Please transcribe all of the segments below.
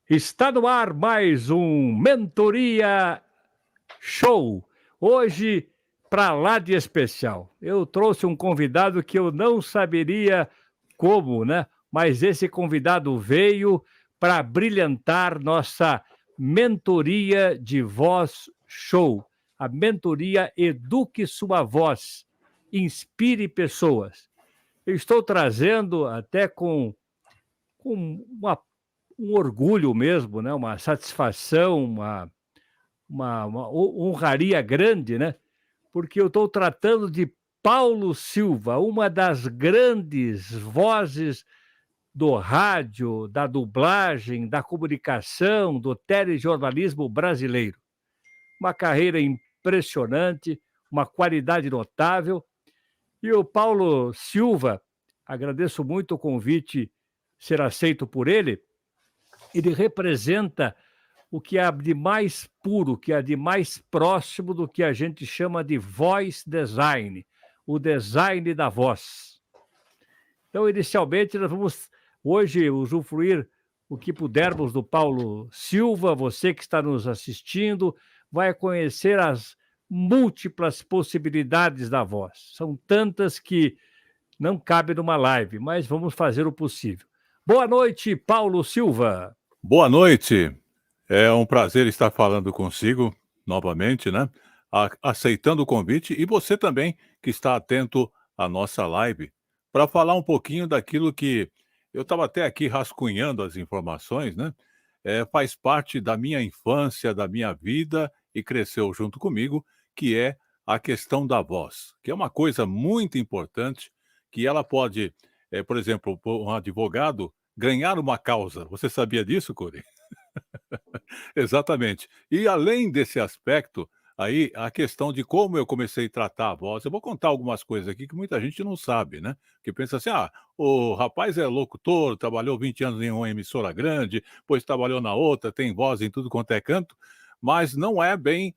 Está no ar mais um Mentoria Show. Hoje, para lá de especial. Eu trouxe um convidado que eu não saberia como, né? Mas esse convidado veio para brilhantar nossa Mentoria de Voz Show. A mentoria Eduque Sua Voz. Inspire pessoas. Eu estou trazendo até com um orgulho mesmo, né? Uma satisfação, uma honraria grande, né? Porque eu estou tratando de Paulo Silva, uma das grandes vozes do rádio, da dublagem, da comunicação, do telejornalismo brasileiro. Uma carreira impressionante, uma qualidade notável. E o Paulo Silva, agradeço muito o convite ser aceito por ele. Ele representa o que há de mais puro, o que há de mais próximo do que a gente chama de voice design, o design da voz. Então, inicialmente, nós vamos hoje usufruir o que pudermos do Paulo Silva. Você que está nos assistindo vai conhecer as múltiplas possibilidades da voz. São tantas que não cabe numa live, mas vamos fazer o possível. Boa noite, Paulo Silva. Boa noite. É um prazer estar falando consigo novamente, né? Aceitando o convite e você também que está atento à nossa live para falar um pouquinho daquilo que eu estava até aqui rascunhando as informações, né? Faz parte da minha infância, da minha vida e cresceu junto comigo, que é a questão da voz, que é uma coisa muito importante, que ela pode, por exemplo, um advogado ganhar uma causa. Você sabia disso, Curi? Exatamente. E além desse aspecto, aí a questão de como eu comecei a tratar a voz, eu vou contar algumas coisas aqui que muita gente não sabe, né? Que pensa assim: "Ah, o rapaz é locutor, trabalhou 20 anos em uma emissora grande, depois trabalhou na outra, tem voz em tudo quanto é canto", mas não é bem,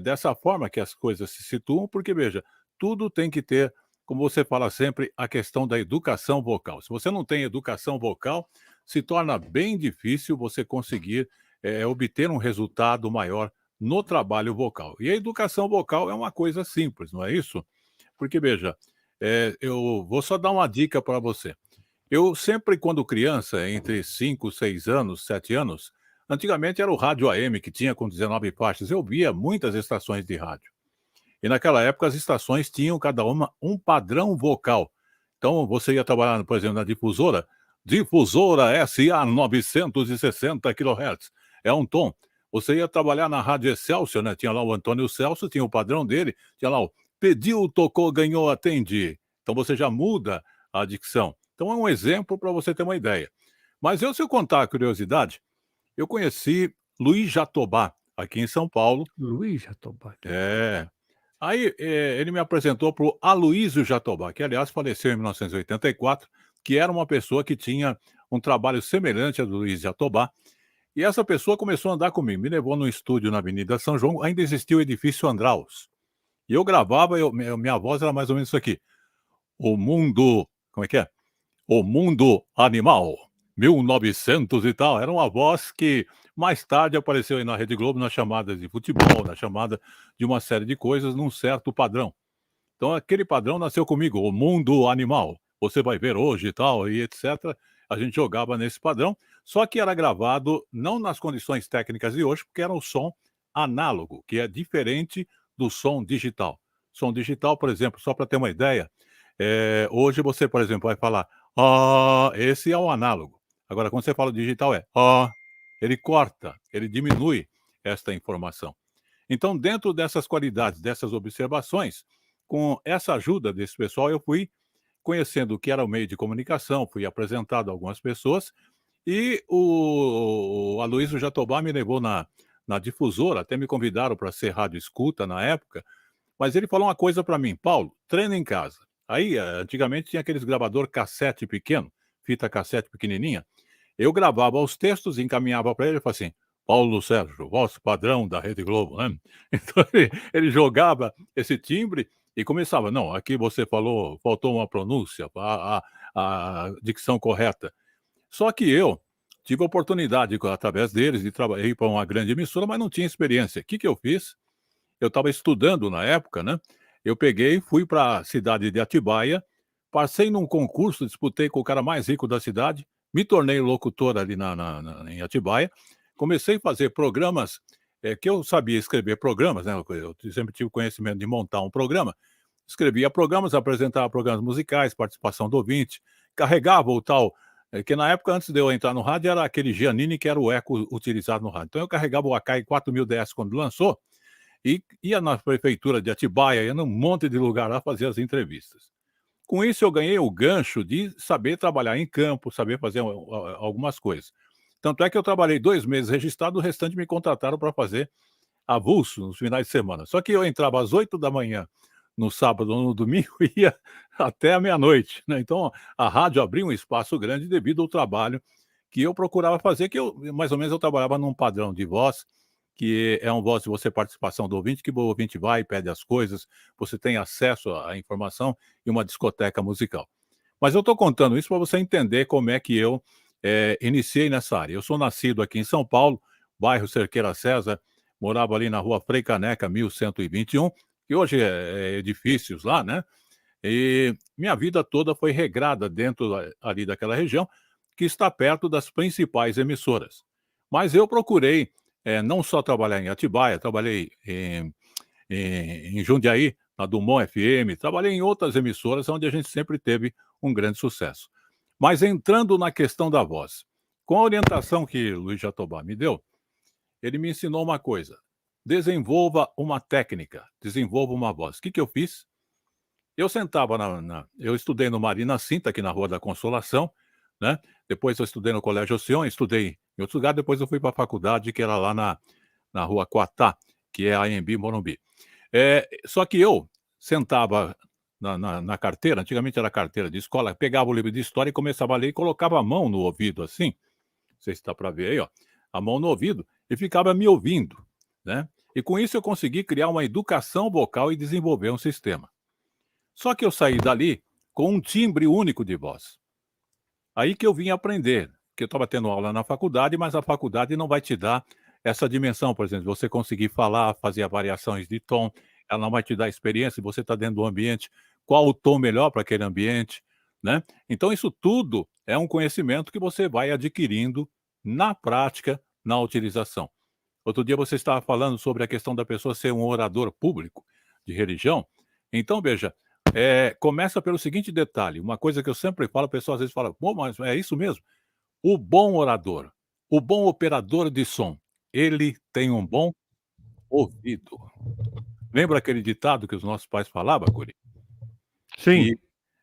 dessa forma que as coisas se situam, porque veja, tudo tem que ter, como você fala sempre, a questão da educação vocal. Se você não tem educação vocal, se torna bem difícil você conseguir obter um resultado maior no trabalho vocal. E a educação vocal é uma coisa simples, não é isso? Porque, veja, eu vou só dar uma dica para você. Eu sempre, quando criança, entre 5, 6 anos, 7 anos, antigamente era o rádio AM que tinha com 19 faixas, eu via muitas estações de rádio. E naquela época as estações tinham cada uma um padrão vocal. Então você ia trabalhar, por exemplo, na difusora, difusora SA 960 kHz, é um tom. Você ia trabalhar na Rádio Excelsior, né? Tinha lá o Antônio Celso, tinha o padrão dele, tinha lá o pediu, tocou, ganhou, atende. Então você já muda a dicção. Então é um exemplo para você ter uma ideia. Mas eu, se eu contar a curiosidade, eu conheci Luiz Jatobá, aqui em São Paulo. Luiz Jatobá. É, Aí, ele me apresentou para o Aloísio Jatobá, que aliás faleceu em 1984, que era uma pessoa que tinha um trabalho semelhante ao do Luiz Jatobá, e essa pessoa começou a andar comigo, me levou num estúdio na Avenida São João, ainda existia o edifício Andraus. E eu gravava, minha voz era mais ou menos isso aqui: "O mundo", como é que é? "O mundo animal, 1900 e tal", era uma voz que mais tarde apareceu aí na Rede Globo, nas chamadas de futebol, na chamada de uma série de coisas num certo padrão. Então aquele padrão nasceu comigo, "O mundo animal", "Você vai ver hoje" e tal, e etcétera. A gente jogava nesse padrão, só que era gravado não nas condições técnicas de hoje, porque era o som análogo, que é diferente do som digital. Som digital, por exemplo, só para ter uma ideia, hoje você, por exemplo, vai falar: "Ah", esse é o análogo. Agora quando você fala digital é: "Ah", ele corta, ele diminui esta informação. Então, dentro dessas qualidades, dessas observações, com essa ajuda desse pessoal, eu fui conhecendo o que era o meio de comunicação, fui apresentado a algumas pessoas, e o Aloysio Jatobá me levou na difusora, até me convidaram para ser rádio escuta na época, mas ele falou uma coisa para mim: "Paulo, treina em casa". Aí, antigamente tinha aqueles gravador cassete pequeno, fita cassete pequenininha, eu gravava os textos, encaminhava para ele e falava assim: "Paulo Sérgio, voz padrão da Rede Globo", né. Então ele jogava esse timbre e começava: "Não, aqui você falou, faltou uma pronúncia, a dicção correta". Só que eu tive a oportunidade, através deles, de ir para uma grande emissora, mas não tinha experiência. O que que eu fiz? Eu estava estudando na época, né, eu peguei, fui para a cidade de Atibaia, passei num concurso, disputei com o cara mais rico da cidade, me tornei locutor ali em Atibaia, comecei a fazer programas, que eu sabia escrever programas, né, eu sempre tive conhecimento de montar um programa, escrevia programas, apresentava programas musicais, participação do ouvinte, carregava o tal que na época, antes de eu entrar no rádio, era aquele Giannini, que era o eco utilizado no rádio. Então eu carregava o Akai 4000 DS quando lançou, e ia na prefeitura de Atibaia, ia num monte de lugar lá fazer as entrevistas. Com isso, eu ganhei o gancho de saber trabalhar em campo, saber fazer algumas coisas. Tanto é que eu trabalhei 2 meses registrado, o restante me contrataram para fazer avulso nos finais de semana. Só que eu entrava às 8 da manhã no sábado ou no domingo e ia até a meia-noite, né? Então a rádio abria um espaço grande devido ao trabalho que eu procurava fazer, que eu mais ou menos eu trabalhava num padrão de voz, que é uma voz de você participação do ouvinte, que o ouvinte vai e pede as coisas, você tem acesso à informação e uma discoteca musical. Mas eu estou contando isso para você entender como é que eu iniciei nessa área. Eu sou nascido aqui em São Paulo, bairro Cerqueira César, morava ali na rua Frei Caneca, 1121, que hoje é edifícios lá, né? E minha vida toda foi regrada dentro ali daquela região, que está perto das principais emissoras. Mas eu procurei não só trabalhar em Atibaia, trabalhei em Jundiaí, na Dumont FM, trabalhei em outras emissoras onde a gente sempre teve um grande sucesso. Mas entrando na questão da voz, com a orientação que o Luiz Jatobá me deu, ele me ensinou uma coisa: desenvolva uma técnica, desenvolva uma voz. O que que eu fiz? Eu sentava eu estudei no Marina Cinta, aqui na Rua da Consolação, né, depois eu estudei no Colégio Ocean, estudei em outro lugar, depois eu fui para a faculdade, que era lá na Rua Quatá, que é a Anhembi Morumbi. Só que eu sentava na carteira, antigamente era carteira de escola, pegava o livro de história e começava a ler e colocava a mão no ouvido assim, não sei se está para ver aí, ó, a mão no ouvido, e ficava me ouvindo, né. E com isso eu consegui criar uma educação vocal e desenvolver um sistema. Só que eu saí dali com um timbre único de voz. Aí que eu vim aprender, que eu estava tendo aula na faculdade, mas a faculdade não vai te dar essa dimensão, por exemplo, você conseguir falar, fazer variações de tom, ela não vai te dar experiência, você está dentro do ambiente, qual o tom melhor para aquele ambiente, né. Então isso tudo é um conhecimento que você vai adquirindo na prática, na utilização. Outro dia você estava falando sobre a questão da pessoa ser um orador público de religião, então veja, começa pelo seguinte detalhe, uma coisa que eu sempre falo, a pessoa às vezes fala: "Pô, mas é isso mesmo?". O bom orador, o bom operador de som, ele tem um bom ouvido. Lembra aquele ditado que os nossos pais falavam, guri? Sim. Que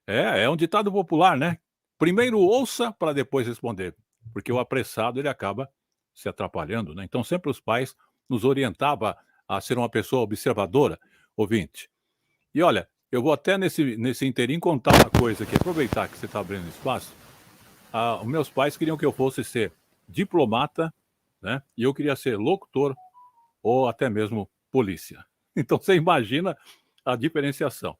é um ditado popular, né. Primeiro ouça para depois responder, porque o apressado ele acaba se atrapalhando, né. Então sempre os pais nos orientava a ser uma pessoa observadora, ouvinte. E olha, eu vou até nesse inteirinho contar uma coisa aqui, aproveitar que você está abrindo espaço. Os meus pais queriam que eu fosse ser diplomata, né, e eu queria ser locutor ou até mesmo polícia. Então você imagina a diferenciação.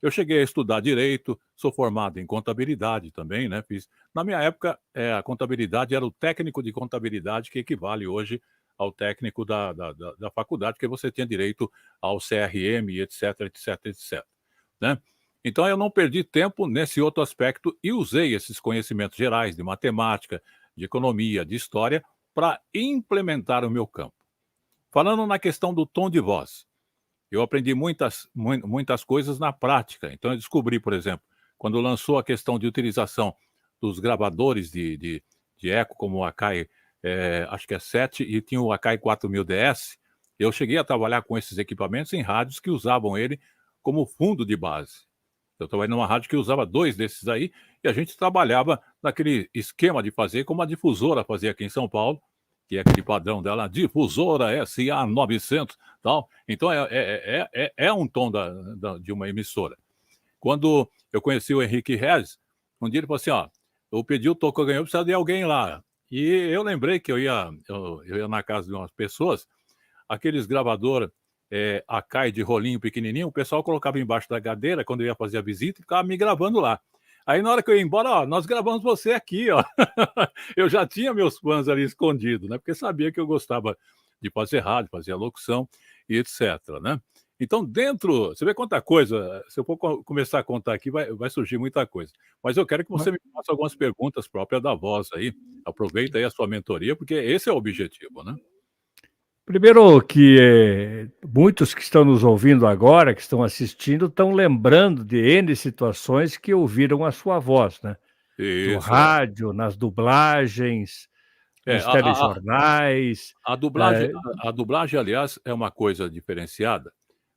Eu cheguei a estudar direito, sou formado em contabilidade também, né, fiz na minha época, a contabilidade era o técnico de contabilidade que equivale hoje ao técnico da faculdade, porque você tinha direito ao CRM e etc, etc, etc, né. Então eu não perdi tempo nesse outro aspecto e usei esses conhecimentos gerais de matemática, de economia, de história, para implementar o meu campo. Falando na questão do tom de voz, eu aprendi muitas coisas na prática. Então eu descobri, por exemplo, quando lançou a questão de utilização dos gravadores de eco, como o Akai, acho que é 7 e tinha o Akai 4000 DS, eu cheguei a trabalhar com esses equipamentos em rádios que usavam ele como fundo de base. Eu trabalhei numa rádio que usava 2 desses aí, e a gente trabalhava naquele esquema de fazer como a difusora fazia aqui em São Paulo, que é aquele padrão dela, difusora SA 900, tal. Então é um tom de uma emissora. Quando eu conheci o Henrique Regis, um dia ele falou assim: "Ó, eu pedi o toco ganhou, precisa de alguém lá". E eu lembrei que eu ia na casa de umas pessoas, aqueles gravador, Akai de rolinho pequenininho, o pessoal colocava embaixo da cadeira quando eu ia fazer a visita e ficava me gravando lá. Aí na hora que eu ia embora: "Ó, nós gravamos você aqui, ó". Eu já tinha meus fãs ali escondido, né, porque sabia que eu gostava de fazer rádio, fazer locução e etcétera, né. Então dentro você vê quanta coisa, se eu for começar a contar aqui vai surgir muita coisa. Mas eu quero que Ma você me faça algumas perguntas próprias da voz aí. Aproveita aí a sua mentoria, porque esse é o objetivo, né. primeiro que, muitos que estão nos ouvindo agora, que estão assistindo, estão lembrando de N situações que ouviram a sua voz, né, no Isso, é. rádio, nas dublagens, É, nos telejornais, a dublagem eh a dublagem, aliás, é uma coisa diferenciada,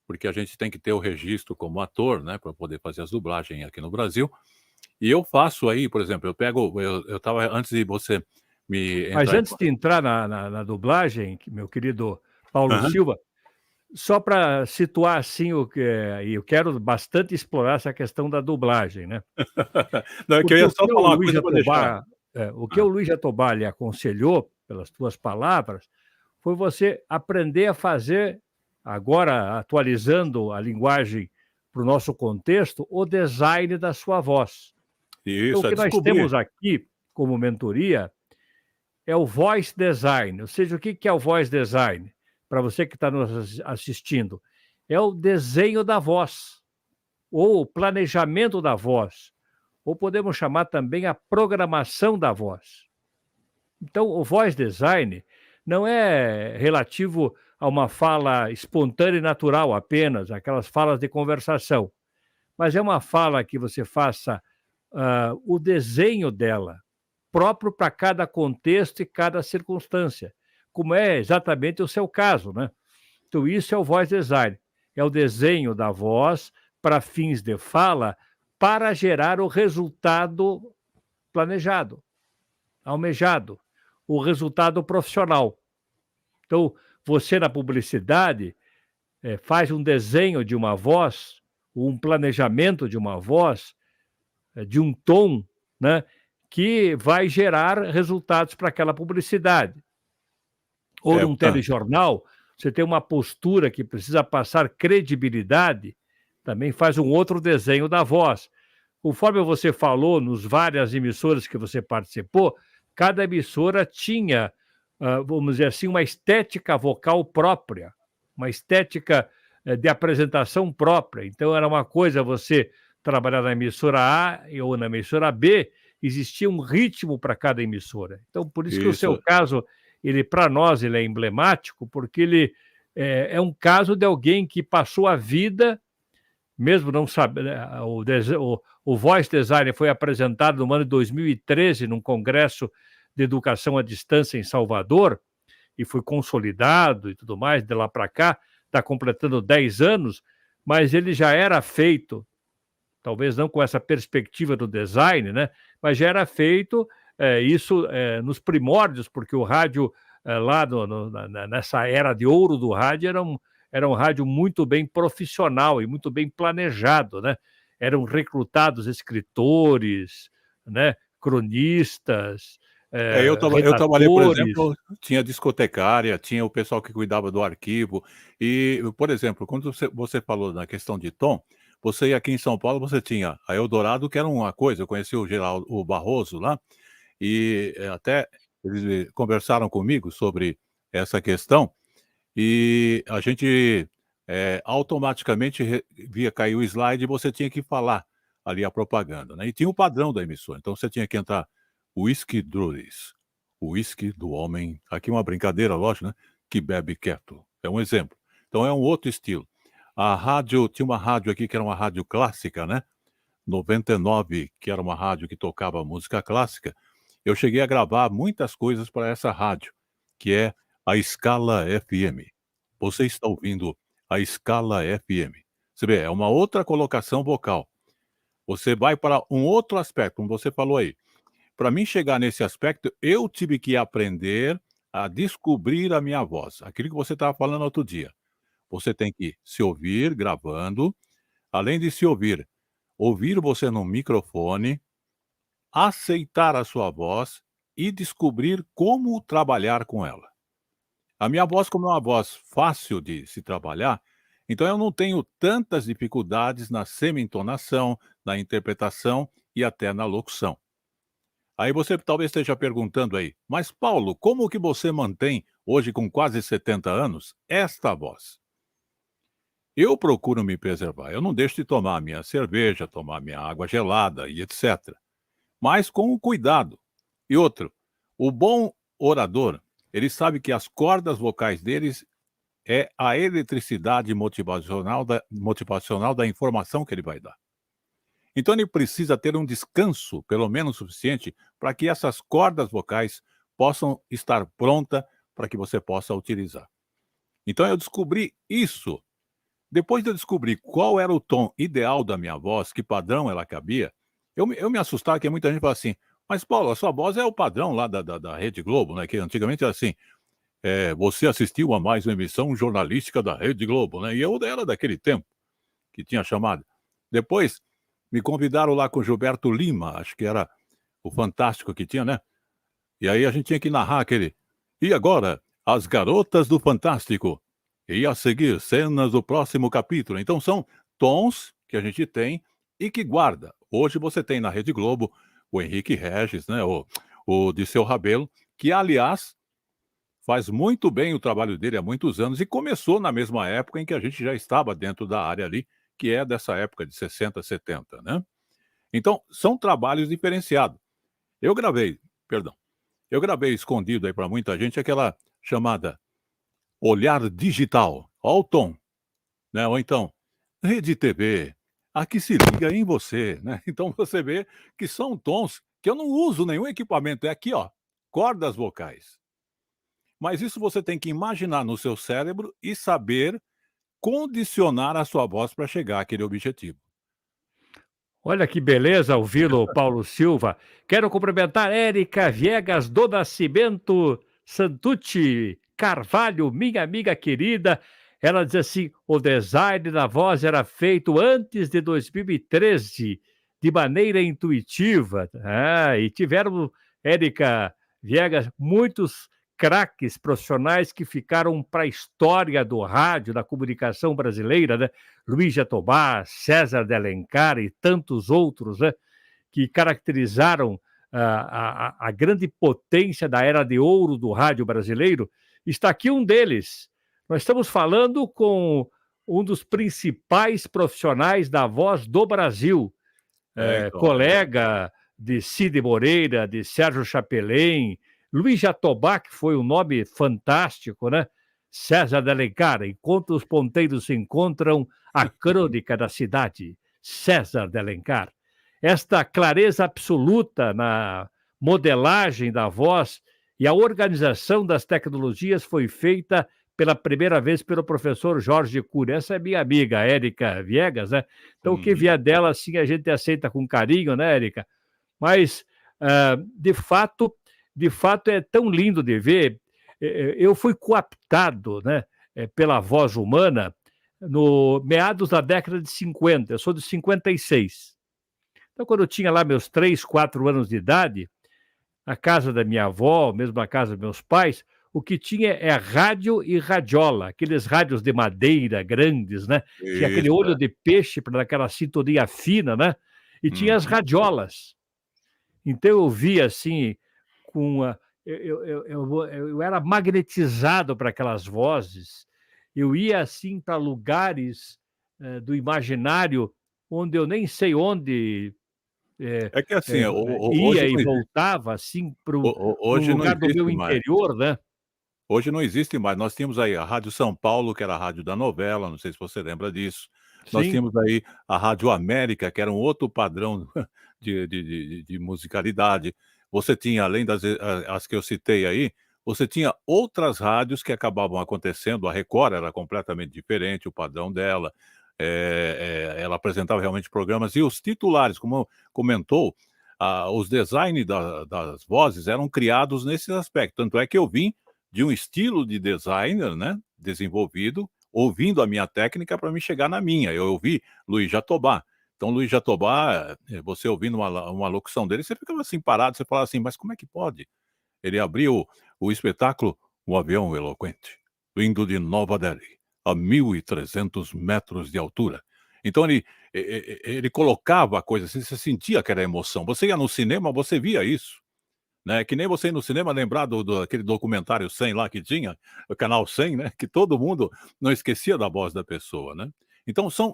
porque a gente tem que ter o registro como ator, né, para poder fazer as dublagens aqui no Brasil. E eu faço aí, por exemplo, eu estava antes de você me mas entrar em antes de entrar na dublagem, meu querido Paulo aham. Silva, só para situar, assim, e eu quero bastante explorar essa questão da dublagem, né. Não, é que eu Porque ia o só que o falar uma Luiz coisa para deixar Jatobá o que hã. o Luiz Jatobá lhe aconselhou, pelas tuas palavras, foi você aprender a fazer, agora atualizando a linguagem para o nosso contexto, o design da sua voz. Então o Isso, é que nós descobrir. temos aqui como mentoria é o voice design, ou seja, o que que é o voice design? Para você que está nos assistindo, é o desenho da voz, ou o planejamento da voz, ou podemos chamar também a programação da voz. Então, o voice design não é relativo a uma fala espontânea e natural apenas, aquelas falas de conversação, mas é uma fala que você faça, o desenho dela, próprio para cada contexto e cada circunstância, como é exatamente o seu caso, né. Então isso é o voice design, é o desenho da voz para fins de fala, para gerar o resultado planejado, almejado, o resultado profissional. Então, você na publicidade, faz um desenho de uma voz, um planejamento de uma voz, de um tom, né, que vai gerar resultados para aquela publicidade. Ou É, num telejornal, você tem uma postura que precisa passar credibilidade, também faz um outro desenho da voz. Conforme você falou nos várias emissoras que você participou, cada emissora tinha, vamos dizer assim, uma estética vocal própria, uma estética, de apresentação própria. Então era uma coisa você trabalhar na emissora A ou na emissora B, existia um ritmo para cada emissora. Então por isso que o seu isso. caso, ele para nós ele é emblemático, porque ele é um caso de alguém que passou a vida mesmo não sabe, o voice design foi apresentado no ano de 2013 num congresso de educação à distância em Salvador, e foi consolidado e tudo mais, de lá para cá, está completando 10 anos, mas ele já era feito, talvez não com essa perspectiva do design, né, mas já era feito, isso, nos primórdios, porque o rádio, lá nessa era de ouro do rádio, era um rádio muito bem profissional e muito bem planejado, né. Eram recrutados escritores, né, cronistas, É, eu trabalhei, por redatores. exemplo, tinha discotecária, tinha o pessoal que cuidava do arquivo e, por exemplo, quando você falou na questão de tom, você aqui em São Paulo, você tinha a Eldorado, que era uma coisa, eu conheci o Barroso lá, e, até eles conversaram comigo sobre essa questão, e a gente, automaticamente via cair o slide e você tinha que falar ali a propaganda, né, e tinha o padrão da emissora, então você tinha que entrar Whisky Druris, o uísque do homem aqui uma brincadeira, lógico, né, que bebe quieto, é um exemplo. Então é um outro estilo. A rádio tinha uma rádio aqui que era uma rádio clássica, né, 99, que era uma rádio que tocava música clássica, eu cheguei a gravar muitas coisas para essa rádio, que é a Scala FM. Você está ouvindo a Scala FM. Você vê, é uma outra colocação vocal. Você vai para um outro aspecto, como você falou aí. Para mim chegar nesse aspecto, eu tive que aprender a descobrir a minha voz. Aquilo que você estava falando outro dia. Você tem que se ouvir gravando, além de se ouvir, ouvir você no microfone, aceitar a sua voz e descobrir como trabalhar com ela. A minha voz, como é uma voz fácil de se trabalhar, então eu não tenho tantas dificuldades na semi-entonação, na interpretação e até na locução. Aí você talvez esteja perguntando aí, mas Paulo, como que você mantém, hoje com quase 70 anos, esta voz? Eu procuro me preservar, eu não deixo de tomar minha cerveja, tomar minha água gelada e etc. Mas com cuidado. E outro, o bom orador, ele sabe que as cordas vocais deles é a eletricidade motivacional da informação que ele vai dar. Então ele precisa ter um descanso, pelo menos suficiente, para que essas cordas vocais possam estar prontas para que você possa utilizar. Então eu descobri isso. Depois de eu descobrir qual era o tom ideal da minha voz, que padrão ela cabia, eu me assustava que muita gente fala assim, mas Paulo, a sua voz é o padrão lá da Rede Globo, né? Que antigamente era assim, você assistiu a mais uma emissão jornalística da Rede Globo, né? E eu era daquele tempo que tinha chamado. Depois me convidaram lá com Gilberto Lima, acho que era o Fantástico que tinha, né? E aí a gente tinha que narrar aquele. E agora, as garotas do Fantástico. E a seguir, cenas do próximo capítulo. Então são tons que a gente tem e que guarda. Hoje você tem na Rede Globo o Henrique Regis, né? O Dirceu Rabelo, que, aliás, faz muito bem o trabalho dele há muitos anos e começou na mesma época em que a gente já estava dentro da área ali, que é dessa época de 60, 70, né? Então, são trabalhos diferenciados. Eu gravei, perdão, eu gravei escondido aí para muita gente aquela chamada Olhar Digital, ó o tom, né? Ou então, Rede TV, aqui se liga em você, né? Então você vê que são tons que eu não uso nenhum equipamento, é aqui, ó, cordas vocais. Mas isso você tem que imaginar no seu cérebro e saber condicionar a sua voz para chegar àquele objetivo. Olha que beleza ouvi-lo, Paulo Silva. Quero cumprimentar Érica Viegas do Nascimento Santucci Carvalho, minha amiga querida. Ela diz assim: o design da voz era feito antes de 2013, de maneira intuitiva. Ah, e tiveram, Érica Viegas, muitos craques profissionais que ficaram para a história do rádio, da comunicação brasileira, né? Luiz Jatobá, César de Alencar e tantos outros, né, que caracterizaram a grande potência da era de ouro do rádio brasileiro. Está aqui um deles. Nós estamos falando com um dos principais profissionais da voz do Brasil, Então, colega de Cid Moreira, de Sérgio Chapelin, Luiz Jatobá, que foi um nome fantástico, né? César de Alencar, enquanto os ponteiros se encontram, a crônica da cidade, César de Alencar. Esta clareza absoluta na modelagem da voz e a organização das tecnologias foi feita pela primeira vez pelo professor Jorge Cury. Essa é minha amiga, Érica Viegas, né? Então, o que vier dela, assim, a gente aceita com carinho, né, Érica? Mas, de fato, é tão lindo de ver. Eu fui coaptado, né, pela voz humana no meados da década de 50. Eu sou de 56. Então, quando eu tinha lá meus 3, 4 anos de idade, a casa da minha avó, mesmo a casa dos meus pais, o que tinha é rádio e radiola, aqueles rádios de madeira grandes, né? Tinha aquele isso, olho de peixe para dar aquela sintonia fina, né? E tinha as radiolas. Então eu via assim, com a, eu era magnetizado para aquelas vozes. Eu ia assim para lugares do imaginário onde eu nem sei onde é que assim, hoje ia e não existe, voltava assim para um hoje não lugar do meu existe mais. interior, né? Hoje não existe mais. Nós tínhamos aí a Rádio São Paulo, que era a rádio da novela, não sei se você lembra disso. Nós Sim. tínhamos aí a Rádio América, que era um outro padrão de musicalidade. Você tinha, além as que eu citei aí, você tinha outras rádios que acabavam acontecendo. A Record era completamente diferente, o padrão dela. Ela apresentava realmente programas e os titulares, como comentou, os designs das vozes eram criados nesse aspecto. Tanto é que eu vim de um estilo de designer, né, desenvolvido, ouvindo a minha técnica para me chegar na minha. Eu ouvi Luiz Jatobá. Então, Luiz Jatobá, você ouvindo uma locução dele, você ficava assim parado, você falava assim, mas como é que pode? Ele abriu o espetáculo Um Avião Eloquente, vindo de Nova Delhi, a 1.300 metros de altura. Então ele colocava a coisa assim, você sentia aquela emoção. Você ia no cinema, você via isso, né, que nem você ir no cinema lembrar do aquele documentário 100 lá que tinha, o canal 100, né, que todo mundo não esquecia da voz da pessoa, né. Então são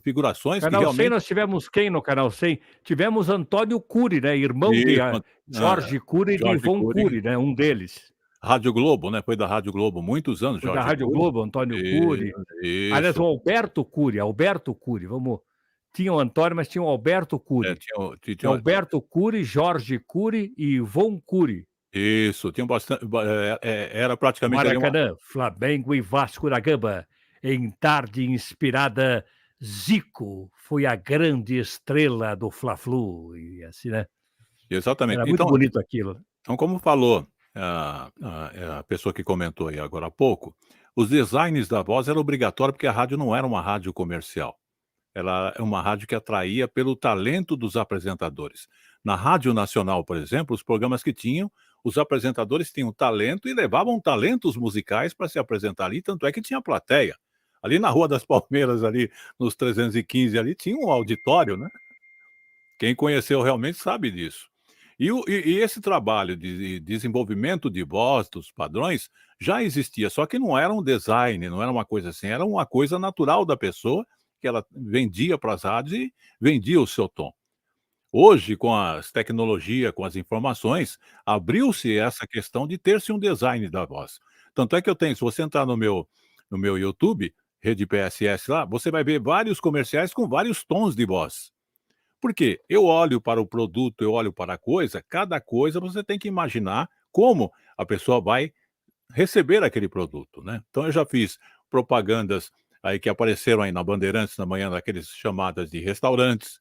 figurações que Canal 100 realmente nós tivemos quem no Canal 100? Tivemos Antônio Cury, né, irmão de isso, Jorge Cury e de Jorge Ivon Cury, Cury, né, um deles. Rádio Globo, né, foi da Rádio Globo muitos anos, Foi da Jorge Rádio Cury. Globo, Antônio I Cury. Aliás, o isso. Alberto Cury, vamos tinha o Antônio, mas tinha o Alberto É, Cury. tinha o ti É tinha Alberto Cury, Jorge Cury e Ivon Cury. isso, tinha bastante era praticamente ali uma Maracanã, Flamengo e Vasco da Gama. Em tarde inspirada, Zico foi a grande estrela do Fla-Flu. E assim, né? exatamente. Era muito Então bonito aquilo. então como falou a pessoa que comentou aí agora há pouco, os designs da voz era obrigatório, porque a rádio não era uma rádio comercial. Ela é uma rádio que atraía pelo talento dos apresentadores. Na Rádio Nacional, por exemplo, os programas que tinham, os apresentadores tinham talento e levavam talentos musicais para se apresentar ali, tanto é que tinha plateia. Ali na Rua das Palmeiras, ali nos 315 ali, tinha um auditório, né. Quem conheceu realmente sabe disso. E esse trabalho de desenvolvimento de voz, dos padrões, já existia, só que não era um design, não era uma coisa assim, era uma coisa natural da pessoa, que ela vendia para as rádios e vendia o seu tom. Hoje, com as tecnologia, com as informações, abriu-se essa questão de ter-se um design da voz. Tanto é que eu tenho, se você entrar no meu YouTube, Rede PSS lá, você vai ver vários comerciais com vários tons de voz. Por quê? Eu olho para o produto, eu olho para a coisa, cada coisa você tem que imaginar como a pessoa vai receber aquele produto, né. Então eu já fiz propagandas aí que apareceram aí na Bandeirantes na manhã, daqueles chamadas de restaurantes,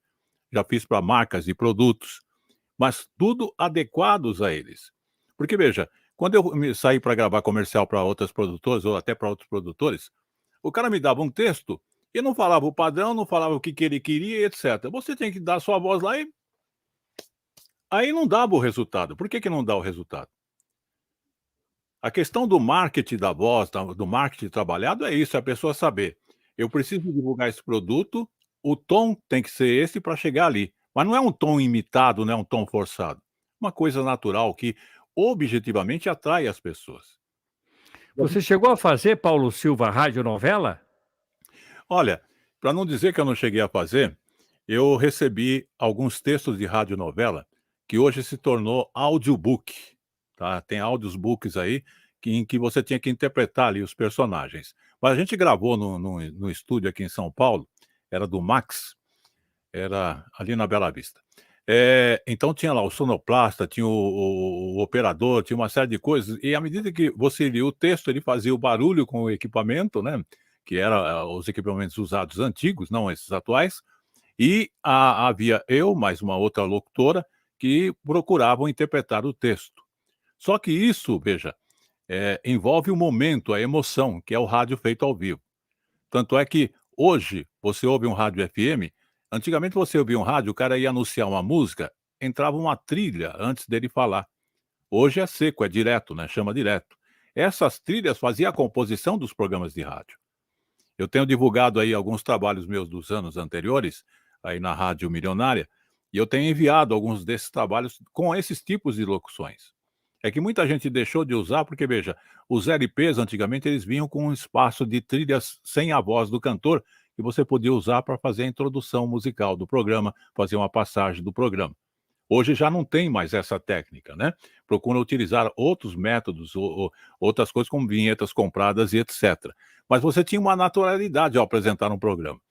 já fiz para marcas de produtos, mas tudo adequados a eles. Porque veja, quando eu me saí para gravar comercial para outras produtoras ou até para outros produtores, o cara me dava um texto e não falava o padrão, não falava o que ele queria e etcétera. Você tem que dar a sua voz lá e aí não dava o resultado. Por que que não dá o resultado? A questão do marketing da voz, do marketing trabalhado é isso, é a pessoa saber: "Eu preciso divulgar esse produto, o tom tem que ser esse para chegar ali", mas não é um tom imitado, não é um tom forçado. Uma coisa natural que objetivamente atrai as pessoas. Você chegou a fazer, Paulo Silva, radionovela? Olha, para não dizer que eu não cheguei a fazer, eu recebi alguns textos de radionovela que hoje se tornou audiobook, tá. Tem audiobooks aí em que você tinha que interpretar ali os personagens. Mas a gente gravou no estúdio aqui em São Paulo, era do Max, era ali na Bela Vista. Então tinha lá o sonoplasta, tinha o operador, tinha uma série de coisas, e à medida que você lia o texto, ele fazia o barulho com o equipamento, né, que era os equipamentos usados antigos, não esses atuais, e havia eu, mais uma outra locutora, que procuravam interpretar o texto. Só que isso, veja, envolve o momento, a emoção, que é o rádio feito ao vivo. Tanto é que hoje você ouve um rádio FM, antigamente você ouvia um rádio, o cara ia anunciar uma música, entrava uma trilha antes dele falar. Hoje é seco, é direto, né, chama direto. Essas trilhas faziam a composição dos programas de rádio. Eu tenho divulgado aí alguns trabalhos meus dos anos anteriores, aí na Rádio Milionária, e eu tenho enviado alguns desses trabalhos com esses tipos de locuções. É que muita gente deixou de usar, porque veja, os LPs antigamente eles vinham com um espaço de trilhas sem a voz do cantor, que você podia usar para fazer a introdução musical do programa, fazer uma passagem do programa. Hoje já não tem mais essa técnica, né. Procuram utilizar outros métodos ou outras coisas como vinhetas compradas e etcétera. Mas você tinha uma naturalidade ao apresentar um programa.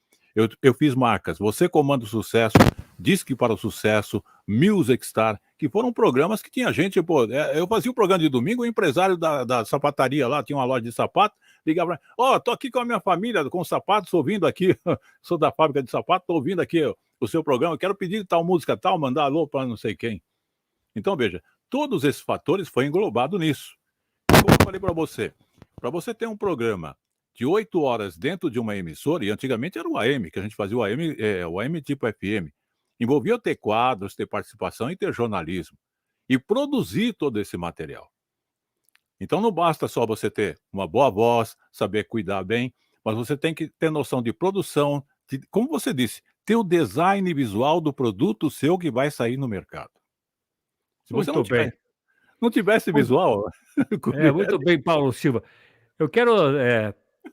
Eu fiz marcas Você Comanda o Sucesso, Disque para o Sucesso, Music Star, que foram programas que tinha gente, pô, eu fazia o programa de domingo, o empresário da sapataria lá, tinha uma loja de sapato, ligava pra: "Ó, tô aqui com a minha família, com sapatos, ouvindo aqui, sou da fábrica de sapato, tô ouvindo aqui o seu programa, eu quero pedir tal música tal, mandar alô para não sei quem". Então veja, todos esses fatores foi englobado nisso. Como eu falei para você ter um programa de 8 horas dentro de uma emissora, e antigamente era o AM, que a gente fazia o AM tipo FM, envolvia ter quadros, ter participação e ter jornalismo, e produzir todo esse material. Então não basta só você ter uma boa voz, saber cuidar bem, mas você tem que ter noção de produção, como você disse, ter o design visual do produto seu que vai sair no mercado. Se você Muito bem. não tivesse Muito visual, muito bem, Paulo Silva. Eu quero,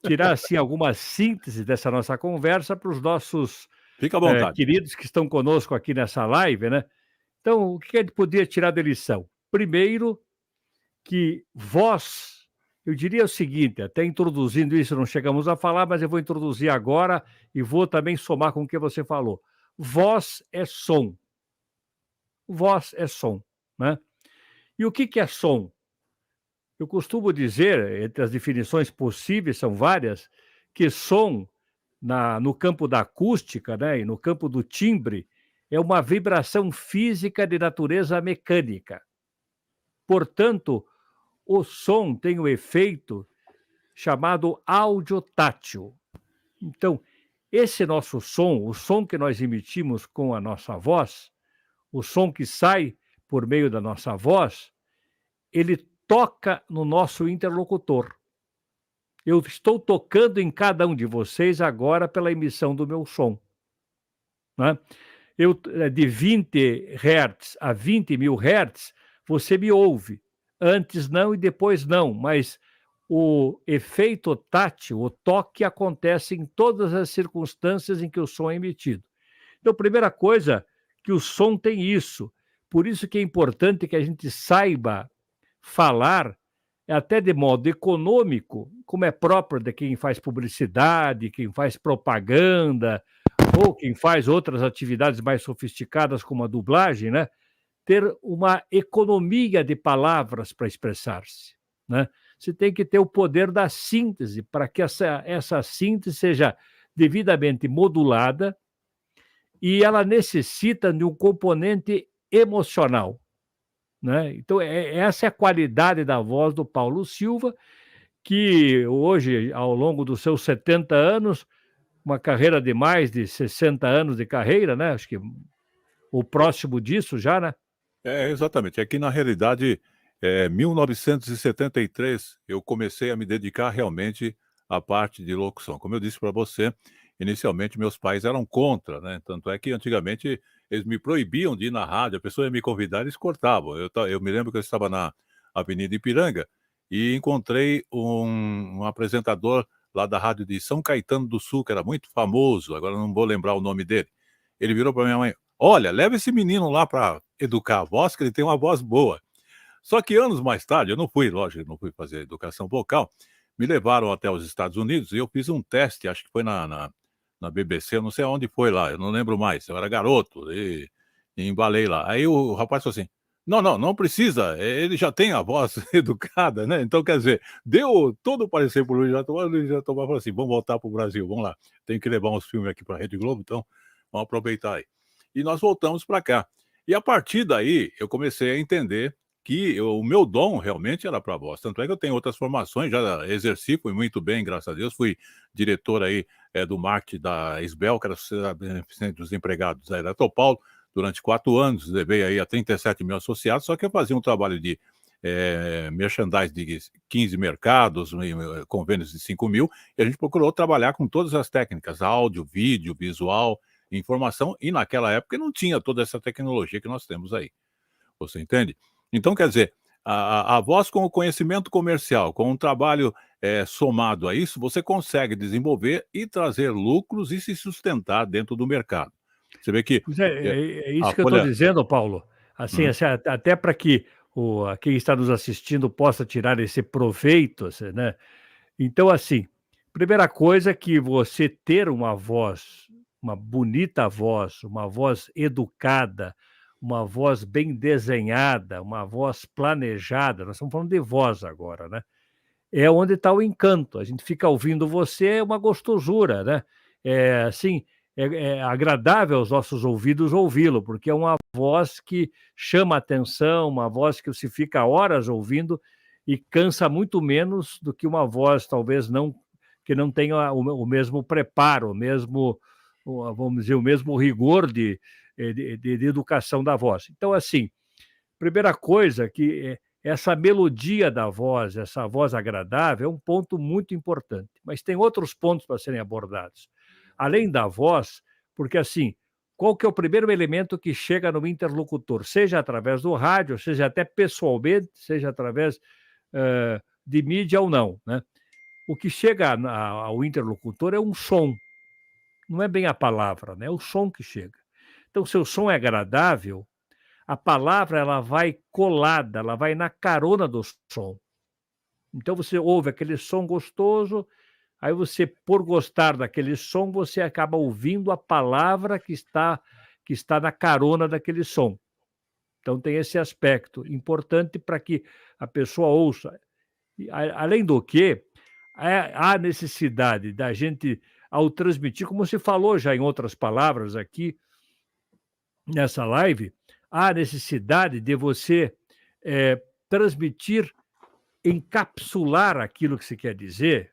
tirar, assim, alguma síntese dessa nossa conversa para os nossos, fica à vontade. queridos que estão conosco aqui nessa live, né. Então, o que a gente podia tirar da lição? Primeiro, que voz, eu diria o seguinte, até introduzindo isso, não chegamos a falar, mas eu vou introduzir agora e vou também somar com o que você falou. Voz é som. Voz é som, né. E o que que é som? Eu costumo dizer, entre as definições possíveis, são várias, que som, no campo da acústica, né, e no campo do timbre, é uma vibração física de natureza mecânica. Portanto, o som tem o efeito chamado audiotátil. Então, esse nosso som, o som que nós emitimos com a nossa voz, o som que sai por meio da nossa voz, ele toca no nosso interlocutor. Eu estou tocando em cada um de vocês agora pela emissão do meu som, né. De 20 hertz a 20.000 hertz, você me ouve. Antes não e depois não, mas o efeito tátil, o toque, acontece em todas as circunstâncias em que o som é emitido. Então, primeira coisa, que o som tem isso. Por isso que é importante que a gente saiba falar até de modo econômico, como é próprio de quem faz publicidade, quem faz propaganda, ou quem faz outras atividades mais sofisticadas, como a dublagem, né? Ter uma economia de palavras para expressar-se, né? Você tem que ter o poder da síntese para que essa síntese seja devidamente modulada e ela necessita de um componente emocional, né? Então, essa é a qualidade da voz do Paulo Silva, que hoje, ao longo dos seus 70 anos, uma carreira de mais de 60 anos de carreira, né? Acho que o próximo disso já, né? Exatamente. É que na realidade, 1973 eu comecei a me dedicar realmente à parte de locução. Como eu disse para você, inicialmente meus pais eram contra, né, tanto é que antigamente eles me proibiam de ir na rádio, a pessoa ia me convidar, eles cortavam. Eu me lembro que eu estava na Avenida Ipiranga e encontrei um apresentador lá da rádio de São Caetano do Sul, que era muito famoso, agora não vou lembrar o nome dele. Ele virou para minha mãe: "Olha, leva esse menino lá para educar a voz, que ele tem uma voz boa". Só que anos mais tarde, eu não fui, lógico, não fui fazer educação vocal, me levaram até os Estados Unidos e eu fiz um teste, acho que foi na BBC, eu não sei aonde foi lá, eu não lembro mais, eu era garoto e embalei lá. Aí o rapaz falou assim: "Não, não, não precisa, ele já tem a voz educada, né". Então, quer dizer, deu todo o parecer para o Luiz Jatobá falou assim: "Vamos voltar para o Brasil, vamos lá, tenho que levar uns filmes aqui para a Rede Globo, então vamos aproveitar aí". E nós voltamos para cá. E a partir daí, eu comecei a entender que o meu dom realmente era para a voz. Tanto é que eu tenho outras formações, já exerci, fui muito bem, graças a Deus. Fui diretor aí do marketing da Isbel, que era a Sociedade Beneficente dos Empregados da Eletropaulo, durante 4 anos. Levei aí a 37 mil associados, só que eu fazia um trabalho de merchandise de 15 mercados, convênios de 5 mil, e a gente procurou trabalhar com todas as técnicas, áudio, vídeo, visual, informação, e naquela época não tinha toda essa tecnologia que nós temos aí. Você entende? Então, quer dizer, a voz com o conhecimento comercial, com um trabalho, somado a isso, você consegue desenvolver e trazer lucros e se sustentar dentro do mercado. Você vê que, Pois é, eh, é a isso que eu estou Folha dizendo, Paulo. Assim, hum, até para que quem está nos assistindo possa tirar esse proveito, assim, né. Então, assim, primeira coisa é que você ter uma voz, uma bonita voz, uma voz educada, uma voz bem desenhada, uma voz planejada, nós estamos falando de voz agora, né, é onde está o encanto. A gente fica ouvindo você, é uma gostosura, né. Assim, é agradável aos nossos ouvidos ouvi-lo, porque é uma voz que chama atenção, uma voz que se fica horas ouvindo e cansa muito menos do que uma voz talvez não que não tenha o mesmo preparo, vamos dizer, o mesmo rigor de educação da voz. Então, assim, primeira coisa que essa melodia da voz, essa voz agradável, é um ponto muito importante. Mas tem outros pontos para serem abordados. além da voz, porque assim, qual que é o primeiro elemento que chega no interlocutor? Seja através do rádio, seja até pessoalmente, seja através de mídia ou não, né? O que chega ao interlocutor é um som, não é bem a palavra, né? É o som que chega. Então, se o som é agradável, a palavra ela vai colada, ela vai na carona do som. Então você ouve aquele som gostoso, aí você, por gostar daquele som, você acaba ouvindo a palavra que está na carona daquele som. Então tem esse aspecto importante para que a pessoa ouça. Além do que, há necessidade da gente, ao transmitir, como se falou já em outras palavras aqui, nessa live, há necessidade de você transmitir, encapsular aquilo que se quer dizer.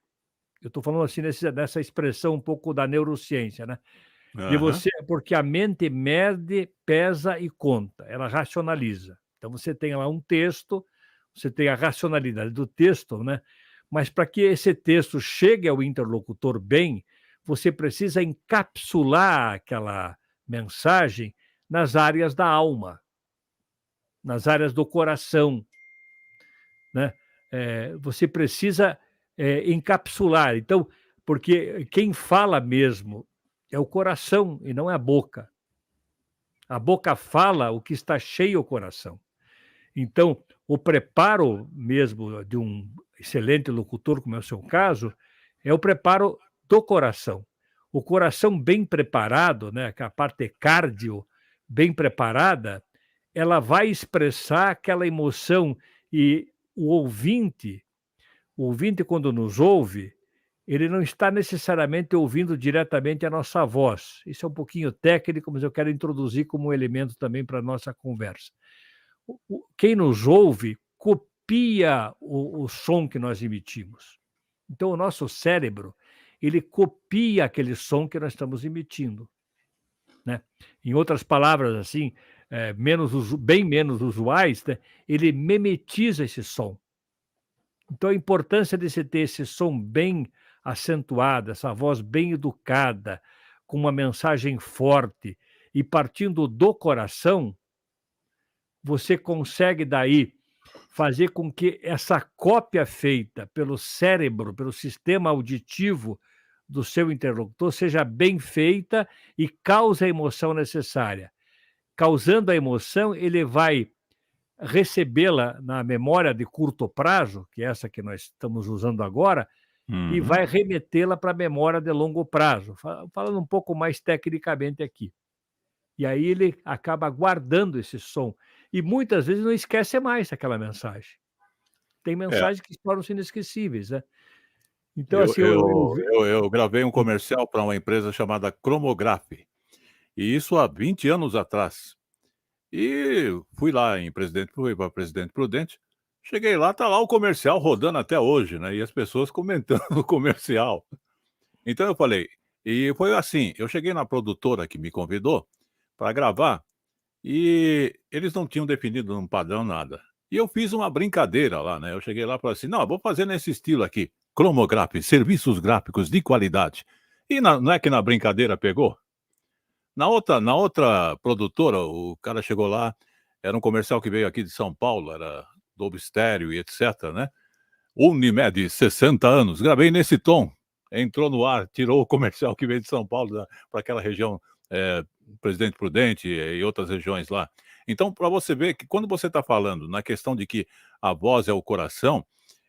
Eu estou falando assim nessa expressão um pouco da neurociência, né? De Aham. você, porque a mente mede, pesa e conta, ela racionaliza. Então você tem lá um texto, você tem a racionalidade do texto, né? Mas para que esse texto chegue ao interlocutor bem, você precisa encapsular aquela mensagem nas áreas da alma, nas áreas do coração, né? Você precisa encapsular. Então, porque quem fala mesmo é o coração e não é a boca. A boca fala o que está cheio o coração. Então, o preparo mesmo de um excelente locutor, como é o seu caso, é o preparo do coração. O coração bem preparado, né, a parte cardio bem preparada, ela vai expressar aquela emoção e o ouvinte quando nos ouve, ele não está necessariamente ouvindo diretamente a nossa voz. Isso é um pouquinho técnico, mas eu quero introduzir como um elemento também para a nossa conversa. Quem nos ouve copia o som que nós emitimos. Então, o nosso cérebro, ele copia aquele som que nós estamos emitindo, né? Em outras palavras, assim, bem menos usuais, né? Ele memetiza esse som. Então, a importância de se ter esse som bem acentuado, essa voz bem educada, com uma mensagem forte e partindo do coração, você consegue daí fazer com que essa cópia feita pelo cérebro, pelo sistema auditivo do seu interlocutor seja bem feita e cause a emoção necessária. Causando a emoção, ele vai recebê-la na memória de curto prazo, que é essa que nós estamos usando agora, e Uhum. vai remetê-la para a memória de longo prazo, falando um pouco mais tecnicamente aqui. E aí ele acaba guardando esse som. E muitas vezes não esquece mais aquela mensagem. Tem É, mensagens que tornam-se inesquecíveis, né. Então, eu assim, eu eu ve eu eu gravei um comercial para uma empresa chamada Cromograph, e isso há 20 anos atrás. E fui para Presidente Prudente, cheguei lá, tá lá o comercial rodando até hoje, né, e as pessoas comentando o comercial. Então eu falei e foi assim, eu cheguei na produtora que me convidou para gravar, e eles não tinham definido um padrão, nada. E eu fiz uma brincadeira lá, né, eu cheguei lá e falei assim: "Não, vou fazer nesse estilo aqui, Cromograph, serviços gráficos de qualidade". E não é que na brincadeira pegou? Na outra produtora, o cara chegou lá, era um comercial que veio aqui de São Paulo, era Dolby Stereo e etcétera, né. Unimed, 60 anos, gravei nesse tom. Entrou no ar, tirou o comercial que veio de São Paulo para aquela região, Presidente Prudente e outras regiões lá. Então, para você ver que quando você está falando na questão de que a voz é o coração,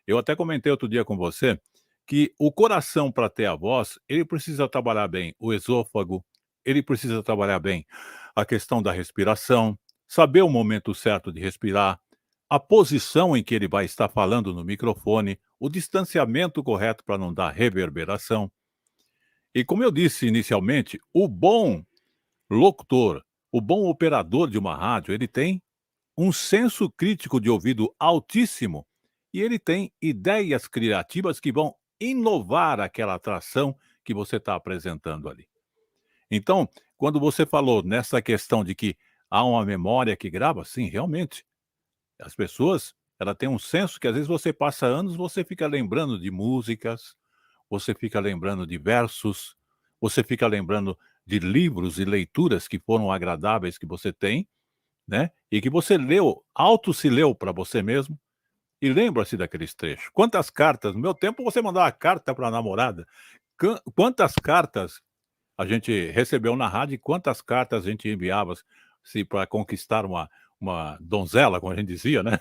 eu até comentei outro dia com você, que o coração para ter a voz, ele precisa trabalhar bem o esôfago, ele precisa trabalhar bem a questão da respiração, saber o momento certo de respirar, a posição em que ele vai estar falando no microfone, o distanciamento correto para não dar reverberação. E como eu disse inicialmente, o bom locutor, o bom operador de uma rádio, ele tem um senso crítico de ouvido altíssimo e ele tem ideias criativas que vão inovar aquela atração que você está apresentando ali. Então, quando você falou nessa questão de que há uma memória que grava, sim, realmente, as pessoas, ela tem um senso que às vezes você passa anos, você fica lembrando de músicas, você fica lembrando de versos, você fica lembrando de livros e leituras que foram agradáveis que você tem, né, e que você leu, se leu para você mesmo, e lembra-se daqueles trechos. Quantas cartas no meu tempo você mandava carta para a namorada, quantas cartas a gente recebeu na rádio e quantas cartas a gente enviava se para conquistar uma donzela, como a gente dizia, né,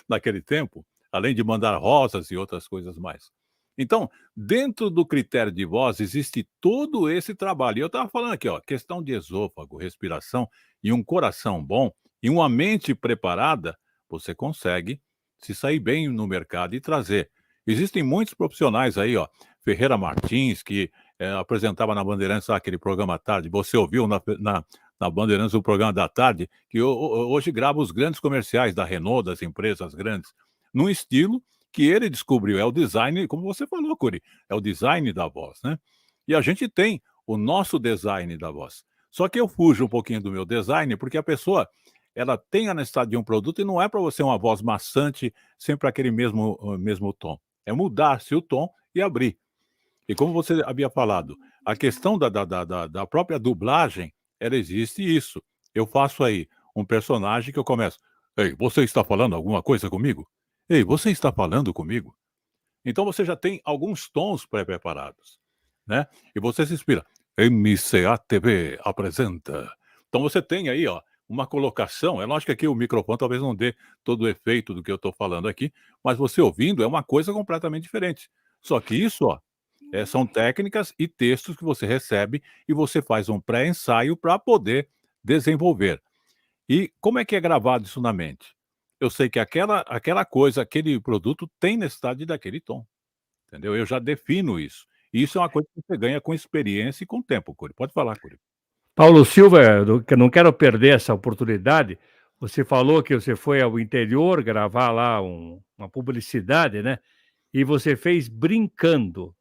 naquele tempo, além de mandar rosas e outras coisas mais. Então, dentro do critério de voz existe todo esse trabalho. E eu estava falando aqui, ó, questão de esôfago, respiração e um coração bom e uma mente preparada, você consegue se sair bem no mercado e trazer. Existem muitos profissionais aí, ó, Ferreira Martins, que apresentava na Bandeirantes aquele programa à tarde, você ouviu na Bandeirantes o programa da tarde, que hoje grava os grandes comerciais da Renault, das empresas grandes, num estilo que ele descobriu, é o design, como você falou, Curi, é o design da voz, né? E a gente tem o nosso design da voz. Só que eu fujo um pouquinho do meu design, porque a pessoa, ela tem a necessidade de um produto e não é para você uma voz maçante, sempre aquele mesmo tom. É mudar-se o tom e abrir. E como você havia falado, a questão da própria dublagem, ela existe isso. Eu faço aí um personagem que eu começo: "Ei, você está falando alguma coisa comigo? Ei, você está falando comigo?". Então você já tem alguns tons pré-preparados, né, e você se inspira: "MCA TV apresenta". Então você tem aí, ó, uma colocação, é lógico que aqui o microfone talvez não dê todo o efeito do que eu estou falando aqui, mas você ouvindo é uma coisa completamente diferente. Só que isso, ó, são técnicas e textos que você recebe e você faz um pré-ensaio para poder desenvolver. E como é que é gravado isso na mente? Eu sei que aquela coisa, aquele produto tem necessidade daquele tom, entendeu? Eu já defino isso. E isso é uma coisa que você ganha com experiência e com tempo, Curi. Pode falar, Curi. Paulo Silva, que eu não quero perder essa oportunidade. Você falou que você foi ao interior gravar lá uma publicidade, né? E você fez brincando.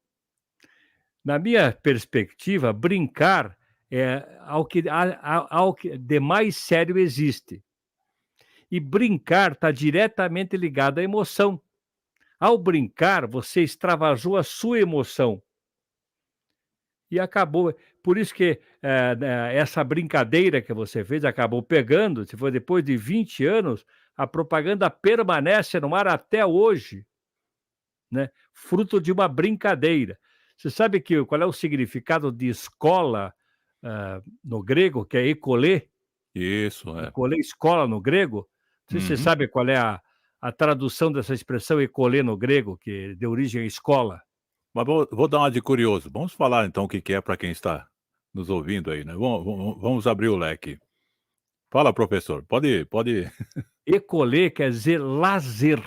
Na minha perspectiva, brincar é ao que de mais sério existe. E brincar está diretamente ligado à emoção. Ao brincar, você extravasou a sua emoção. E acabou. Por isso que essa brincadeira que você fez acabou pegando. Se foi depois de 20 anos, a propaganda permanece no ar até hoje, né? Fruto de uma brincadeira. Você sabe qual é o significado de escola no grego, que é ecolê? Isso, é. Ecolê, escola no grego. Não sei se você Uhum. sabe qual é a tradução dessa expressão ecolê no grego, que deu origem à escola. Mas vou dar uma de curioso. Vamos falar então o que que é para quem está nos ouvindo aí, né. Vamos abrir o leque. Fala, professor. Pode. Ecolê quer dizer lazer.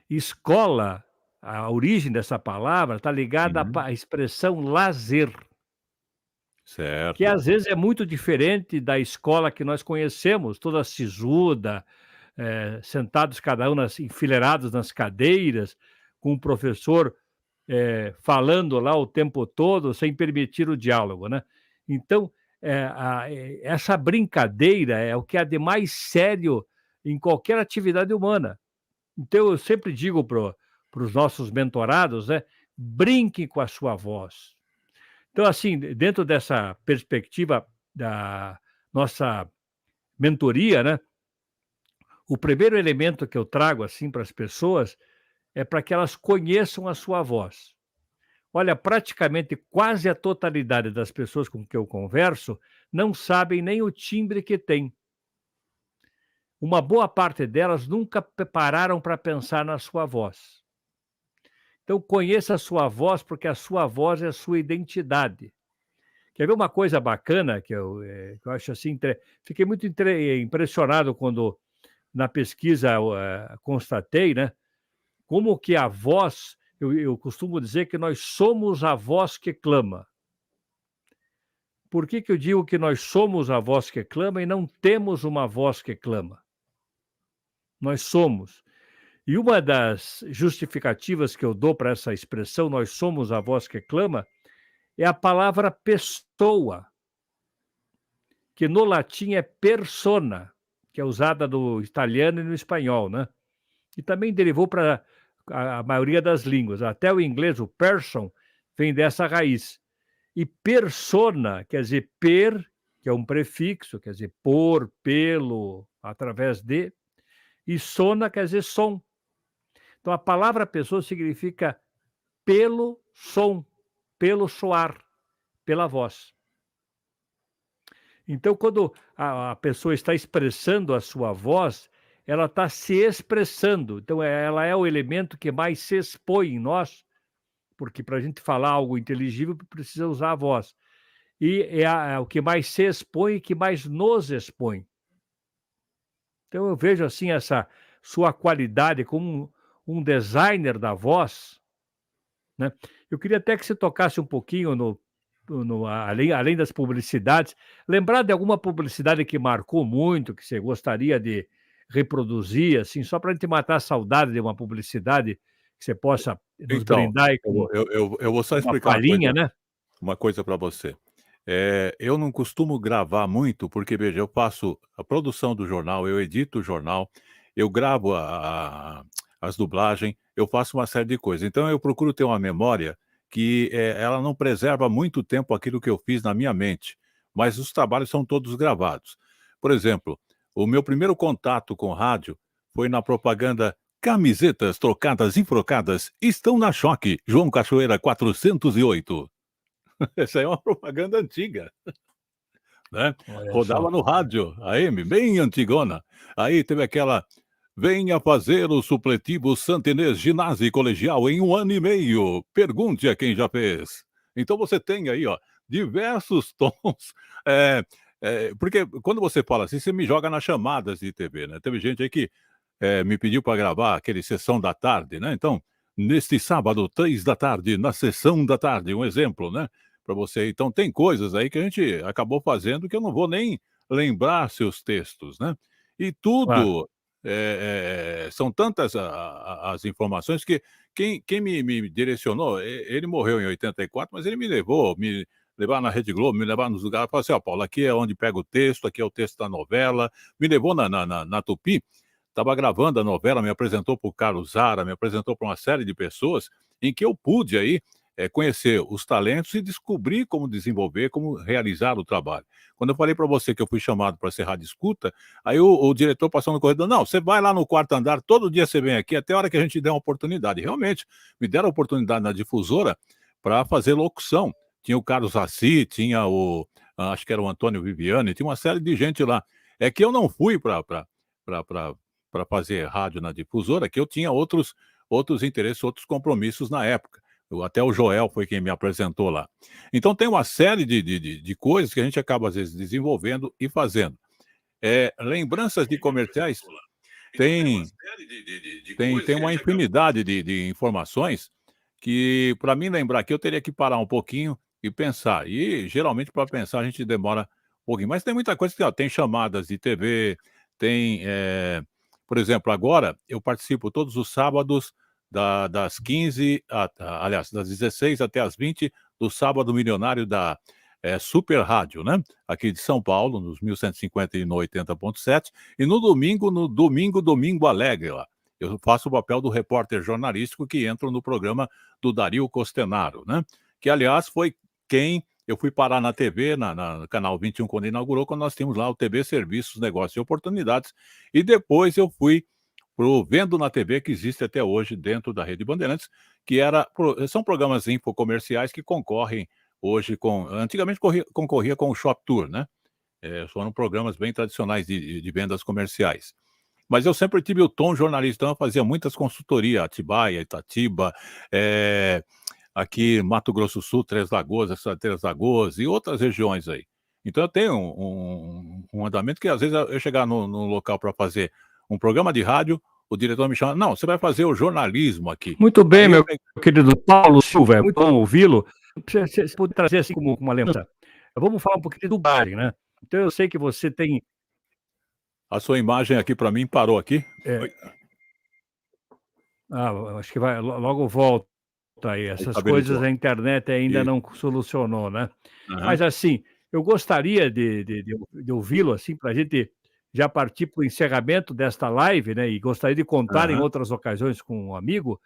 Escola, a origem dessa palavra está ligada Uhum. à expressão lazer, que Certo. às vezes é muito diferente da escola que nós conhecemos, toda sisuda, sentados cada um enfileirados nas cadeiras, com o professor falando lá o tempo todo, sem permitir o diálogo, né? Então, essa brincadeira é o que há de mais sério em qualquer atividade humana. Então, eu sempre digo para os nossos mentorados, né? Brinque com a sua voz. Então, assim, dentro dessa perspectiva da nossa mentoria, né? O primeiro elemento que eu trago assim para as pessoas é para que elas conheçam a sua voz. Olha, praticamente quase a totalidade das pessoas com que eu converso não sabem nem o timbre que tem. Uma boa parte delas nunca pararam para pensar na sua voz. Então, conheça a sua voz, porque a sua voz é a sua identidade. Quer ver uma coisa bacana que eu acho assim? Fiquei muito impressionado quando, na pesquisa, constatei, né? Como que a voz, eu costumo dizer que nós somos a voz que clama. Por que eu digo que nós somos a voz que clama e não temos uma voz que clama? Nós somos. E uma das justificativas que eu dou para essa expressão, nós somos a voz que clama, é a palavra pessoa, que no latim é persona, que é usada no italiano e no espanhol, né? E também derivou para a maioria das línguas. Até o inglês, o person, vem dessa raiz. E persona, quer dizer, que é um prefixo, quer dizer, por, pelo, através de, e sona quer dizer som. Então, a palavra pessoa significa pelo som, pelo soar, pela voz. Então, quando a pessoa está expressando a sua voz, ela está se expressando. Então, ela é o elemento que mais se expõe em nós, porque para a gente falar algo inteligível, precisa usar a voz. E é o que mais se expõe e que mais nos expõe. Então, eu vejo assim essa sua qualidade como um designer da voz, né? Eu queria até que você tocasse um pouquinho além das publicidades, lembrar de alguma publicidade que marcou muito, que você gostaria de reproduzir, assim, só para a gente matar a saudade de uma publicidade que você possa nos Então, brindar aí eu com vou eu vou só uma explicar palhinha, né? uma coisa para você. Eu não costumo gravar muito, porque veja, eu faço a produção do jornal, eu edito o jornal, eu gravo as dublagem, eu faço uma série de coisas. Então eu procuro ter uma memória que, ela não preserva muito tempo aquilo que eu fiz na minha mente, mas os trabalhos são todos gravados. Por exemplo, o meu primeiro contato com rádio foi na propaganda "Camisetas trocadas e trocadas estão na Choque, João Cachoeira 408". Essa é uma propaganda antiga, né, Olha só. rodava no rádio, AM, bem antigona. Aí teve aquela: "Venha fazer o supletivo Santenês Ginásio e Colegial em 1 ano e meio, pergunte a quem já fez". Então você tem aí, ó, diversos tons, eh porque quando você fala assim, você me joga nas chamadas de TV, né. Teve gente aí que, me pediu para gravar aquele Sessão da Tarde, né, então: "Neste sábado, 3 da tarde, na Sessão da Tarde", um exemplo, né, para você. Então tem coisas aí que a gente acabou fazendo que eu não vou nem lembrar seus textos, né. E Claro. tudo, são tantas as informações que quem me direcionou, ele morreu em 84, mas ele me levar na Rede Globo, me levar nos lugares, falar assim: "Ó, Paulo, aqui é onde pega o texto, aqui é o texto da novela". Me levou na Tupi, estava gravando a novela, me apresentou para o Carlos Zara, me apresentou para uma série de pessoas, em que eu pude aí, conhecer os talentos e descobrir como desenvolver, como realizar o trabalho. Quando eu falei para você que eu fui chamado para ser rádio escuta, aí o diretor passou no corredor: "Não, você vai lá no 4º andar, todo dia você vem aqui, até a hora que a gente der uma oportunidade". E realmente, me deram a oportunidade na difusora para fazer locução. Tinha o Carlos Assi, tinha acho que era o Antônio Viviani, tinha uma série de gente lá. É que eu não fui para fazer rádio na difusora, que eu tinha outros interesses, outros compromissos na época. Até o Joel foi quem me apresentou lá. Então tem uma série de coisas que a gente acaba, às vezes, desenvolvendo e fazendo. Lembranças de comerciais, tem tem uma infinidade de informações que, para mim lembrar aqui, eu teria que parar um pouquinho e pensar. E, geralmente, para pensar, a gente demora um pouquinho. Mas tem muita coisa que, ó, tem chamadas de TV, tem, por exemplo, agora eu participo todos os sábados das 15, aliás, das 16 até as 20, do Sábado Milionário da Super Rádio, né? Aqui de São Paulo, nos 1150 e no 80.7. E no domingo, Domingo Alegre lá. Eu faço o papel do repórter jornalístico que entra no programa do Dario Costenaro, né? Que, aliás, foi quem eu fui parar na TV, no Canal 21, quando inaugurou, quando nós tínhamos lá o TV Serviços, Negócios e Oportunidades. E depois eu fui pro Vendo na TV, que existe até hoje dentro da Rede Bandeirantes, que são programas infocomerciais que concorrem hoje antigamente concorria com o Shop Tour, né? Foram programas bem tradicionais de vendas comerciais. Mas eu sempre tive o tom jornalista, então eu fazia muitas consultorias, Atibaia, Itatiba, aqui Mato Grosso do Sul, Três Lagoas, Três Lagoas e outras regiões aí. Então eu tenho um andamento que, às vezes, eu chegar no local para fazer um programa de rádio, o diretor me chama: "Não, você vai fazer o jornalismo aqui". Muito bem, Aí eu meu querido Paulo Silva, é muito bom ouvi-lo. Você pode trazer, assim, como uma lembrança. Vamos falar um pouquinho de dublagem, né. Então eu sei que você tem A sua imagem aqui para mim parou aqui. é, eu acho que vai logo volta aí, Aí essas coisas estabilizou. a internet ainda Isso. não solucionou, né. Aham. Mas, assim, eu gostaria de ouvi-lo, assim, para a gente já partir para o encerramento desta live, né, e gostaria de contar em Aham. outras ocasiões com um amigo,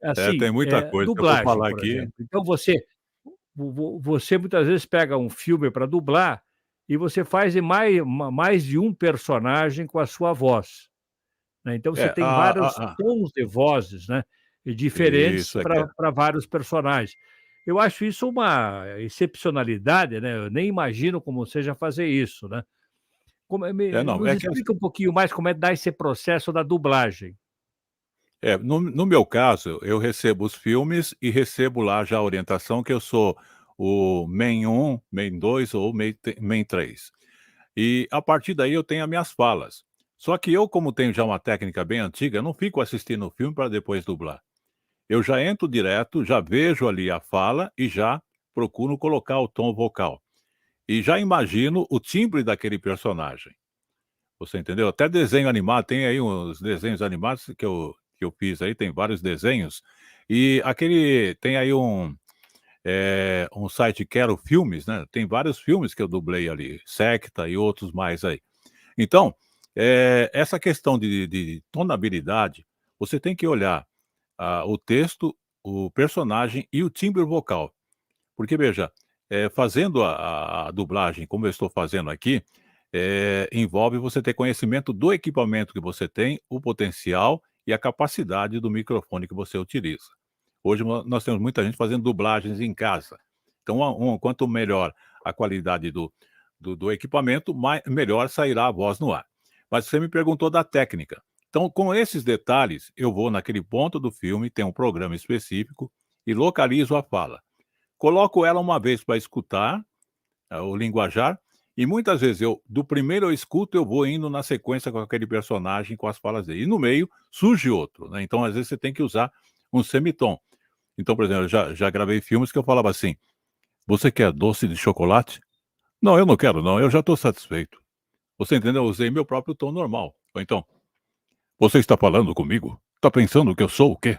assim, tem muita coisa. Se eu for dublagem, falar por aqui exemplo. Então você muitas vezes pega um filme para dublar e você faz em mais de um personagem com a sua voz, né, então você é, tem vários tons de vozes, né, e diferentes isso, é que é. para vários personagens. Eu acho isso uma excepcionalidade, né, eu nem imagino como seja fazer isso, né. Como é me Não, nos é que explica um pouquinho mais como é que dá esse processo da dublagem. no meu caso, eu recebo os filmes e recebo lá já a orientação que eu sou o main 1, main 2 ou main 3. E a partir daí eu tenho as minhas falas. Só que eu, como tenho já uma técnica bem antiga, eu não fico assistindo o filme para depois dublar. Eu já entro direto, já vejo ali a fala e já procuro colocar o tom vocal. E já imagino o timbre daquele personagem. Você entendeu? Até desenho animado, tem aí uns desenhos animados que eu fiz aí, tem vários desenhos. E aquele tem aí um site Quero Filmes, né? Tem vários filmes que eu dublei ali, Secta e outros mais aí. Então, essa questão de tonalidade, você tem que olhar o texto, o personagem e o timbre vocal. Porque veja, fazendo a dublagem como eu estou fazendo aqui, envolve você ter conhecimento do equipamento que você tem, o potencial e a capacidade do microfone que você utiliza. Hoje nós temos muita gente fazendo dublagens em casa. Então, quanto melhor a qualidade do equipamento, melhor sairá a voz no ar. Mas você me perguntou da técnica. Então, com esses detalhes, eu vou naquele ponto do filme, tem um programa específico, e localizo a fala. Coloco ela uma vez para escutar, o linguajar, e muitas vezes do primeiro eu escuto, eu vou indo na sequência com aquele personagem, com as falas dele. E no meio surge outro, né? Então, às vezes, você tem que usar um semitom. Então, por exemplo, eu já gravei filmes que eu falava assim: "Você quer doce de chocolate?" "Não, eu não quero não, eu já estou satisfeito." Você entendeu? Eu usei meu próprio tom normal. Ou então: "Você está falando comigo? Está pensando que eu sou o quê?"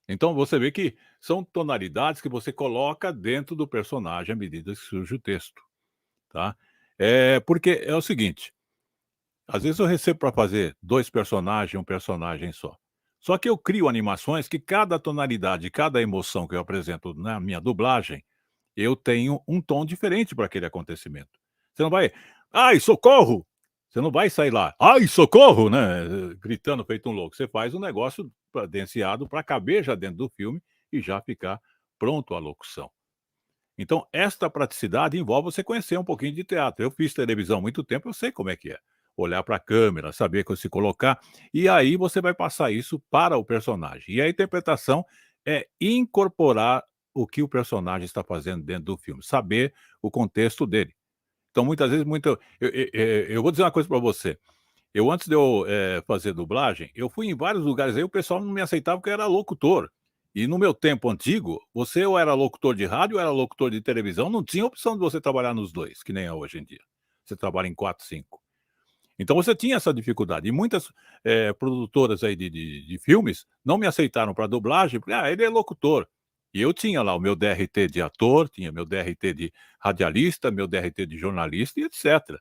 Então você vê que são tonalidades que você coloca dentro do personagem à medida que surge o texto, tá. Porque é o seguinte, às vezes eu recebo para fazer 2 personagens, um personagem só. Só que eu crio animações que cada tonalidade, cada emoção que eu apresento na minha dublagem, eu tenho um tom diferente para aquele acontecimento. Você não vai: "Ai, socorro!" Você não vai sair lá: "Ai, socorro!", né, gritando feito um louco. Você faz um negócio cadenciado para caber já dentro do filme e já ficar pronto a locução. Então, esta praticidade envolve você conhecer um pouquinho de teatro. Eu fiz televisão há muito tempo, eu sei como é que é. Olhar para a câmera, saber se colocar, e aí você vai passar isso para o personagem. E a interpretação é incorporar o que o personagem está fazendo dentro do filme, saber o contexto dele. Então, muitas vezes, eu vou dizer uma coisa para você. Eu antes de eu, fazer dublagem, eu fui em vários lugares aí, o pessoal não me aceitava porque eu era locutor. E no meu tempo antigo, você ou era locutor de rádio ou era locutor de televisão, não tinha opção de você trabalhar nos 2, que nem é hoje em dia. Você trabalha em 4, 5. Então você tinha essa dificuldade. E muitas, produtoras aí de filmes não me aceitaram para dublagem, porque: "Ah, ele é locutor". E eu tinha lá o meu DRT de ator, tinha meu DRT de radialista, meu DRT de jornalista e etcétera.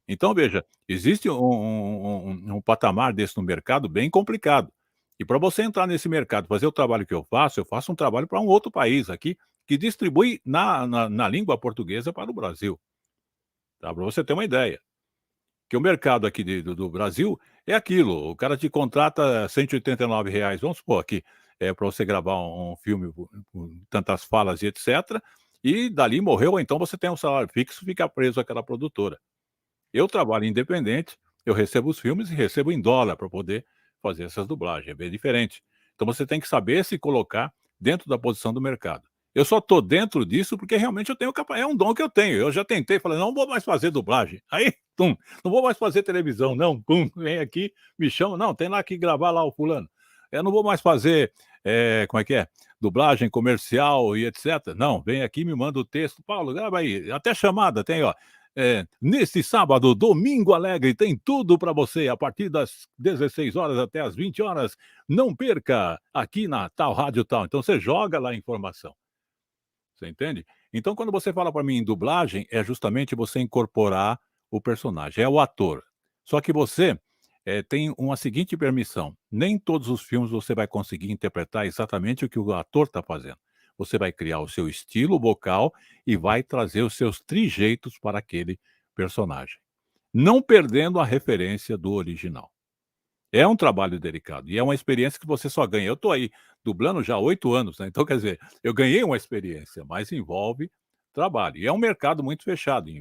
Então veja, existe um patamar desse no mercado bem complicado. E para você entrar nesse mercado, fazer o trabalho que eu faço um trabalho para um outro país aqui, que distribui na língua portuguesa para o Brasil, tá, para você ter uma ideia. Que o mercado aqui do Brasil é aquilo, o cara te contrata R$ 189, vamos supor aqui, para você gravar um filme com tantas falas e etcétera, e dali morreu, ou então você tem um salário fixo, fica preso àquela produtora. Eu trabalho independente, eu recebo os filmes e recebo em dólar para poder fazer essas dublagens, é bem diferente. Então você tem que saber se colocar dentro da posição do mercado. Eu só estou dentro disso porque realmente eu tenho é um dom que eu tenho. Eu já tentei, falei: "Não vou mais fazer dublagem". Aí, tum, "Não vou mais fazer televisão, não", pum, vem aqui, me chama: "Não, tem lá que gravar lá o fulano". Eu não vou mais fazer, como é que é? Dublagem comercial e etcétera. Não, vem aqui, me manda o texto: "Paulo, grava aí", até chamada tem, ó. Neste sábado, Domingo Alegre, tem tudo para você a partir das 16 horas até as 20 horas. Não perca aqui na tal rádio tal. Então você joga lá a informação. Você entende? Então, quando você fala para mim em dublagem, é justamente você incorporar o personagem, é o ator. Só que você tem uma seguinte permissão: nem todos os filmes você vai conseguir interpretar exatamente o que o ator está fazendo. Você vai criar o seu estilo vocal e vai trazer os seus trejeitos para aquele personagem, não perdendo a referência do original. É um trabalho delicado e é uma experiência que você só ganha. Eu estou aí dublando já há 8 anos, né, então quer dizer, eu ganhei uma experiência, mas envolve trabalho. E é um mercado muito fechado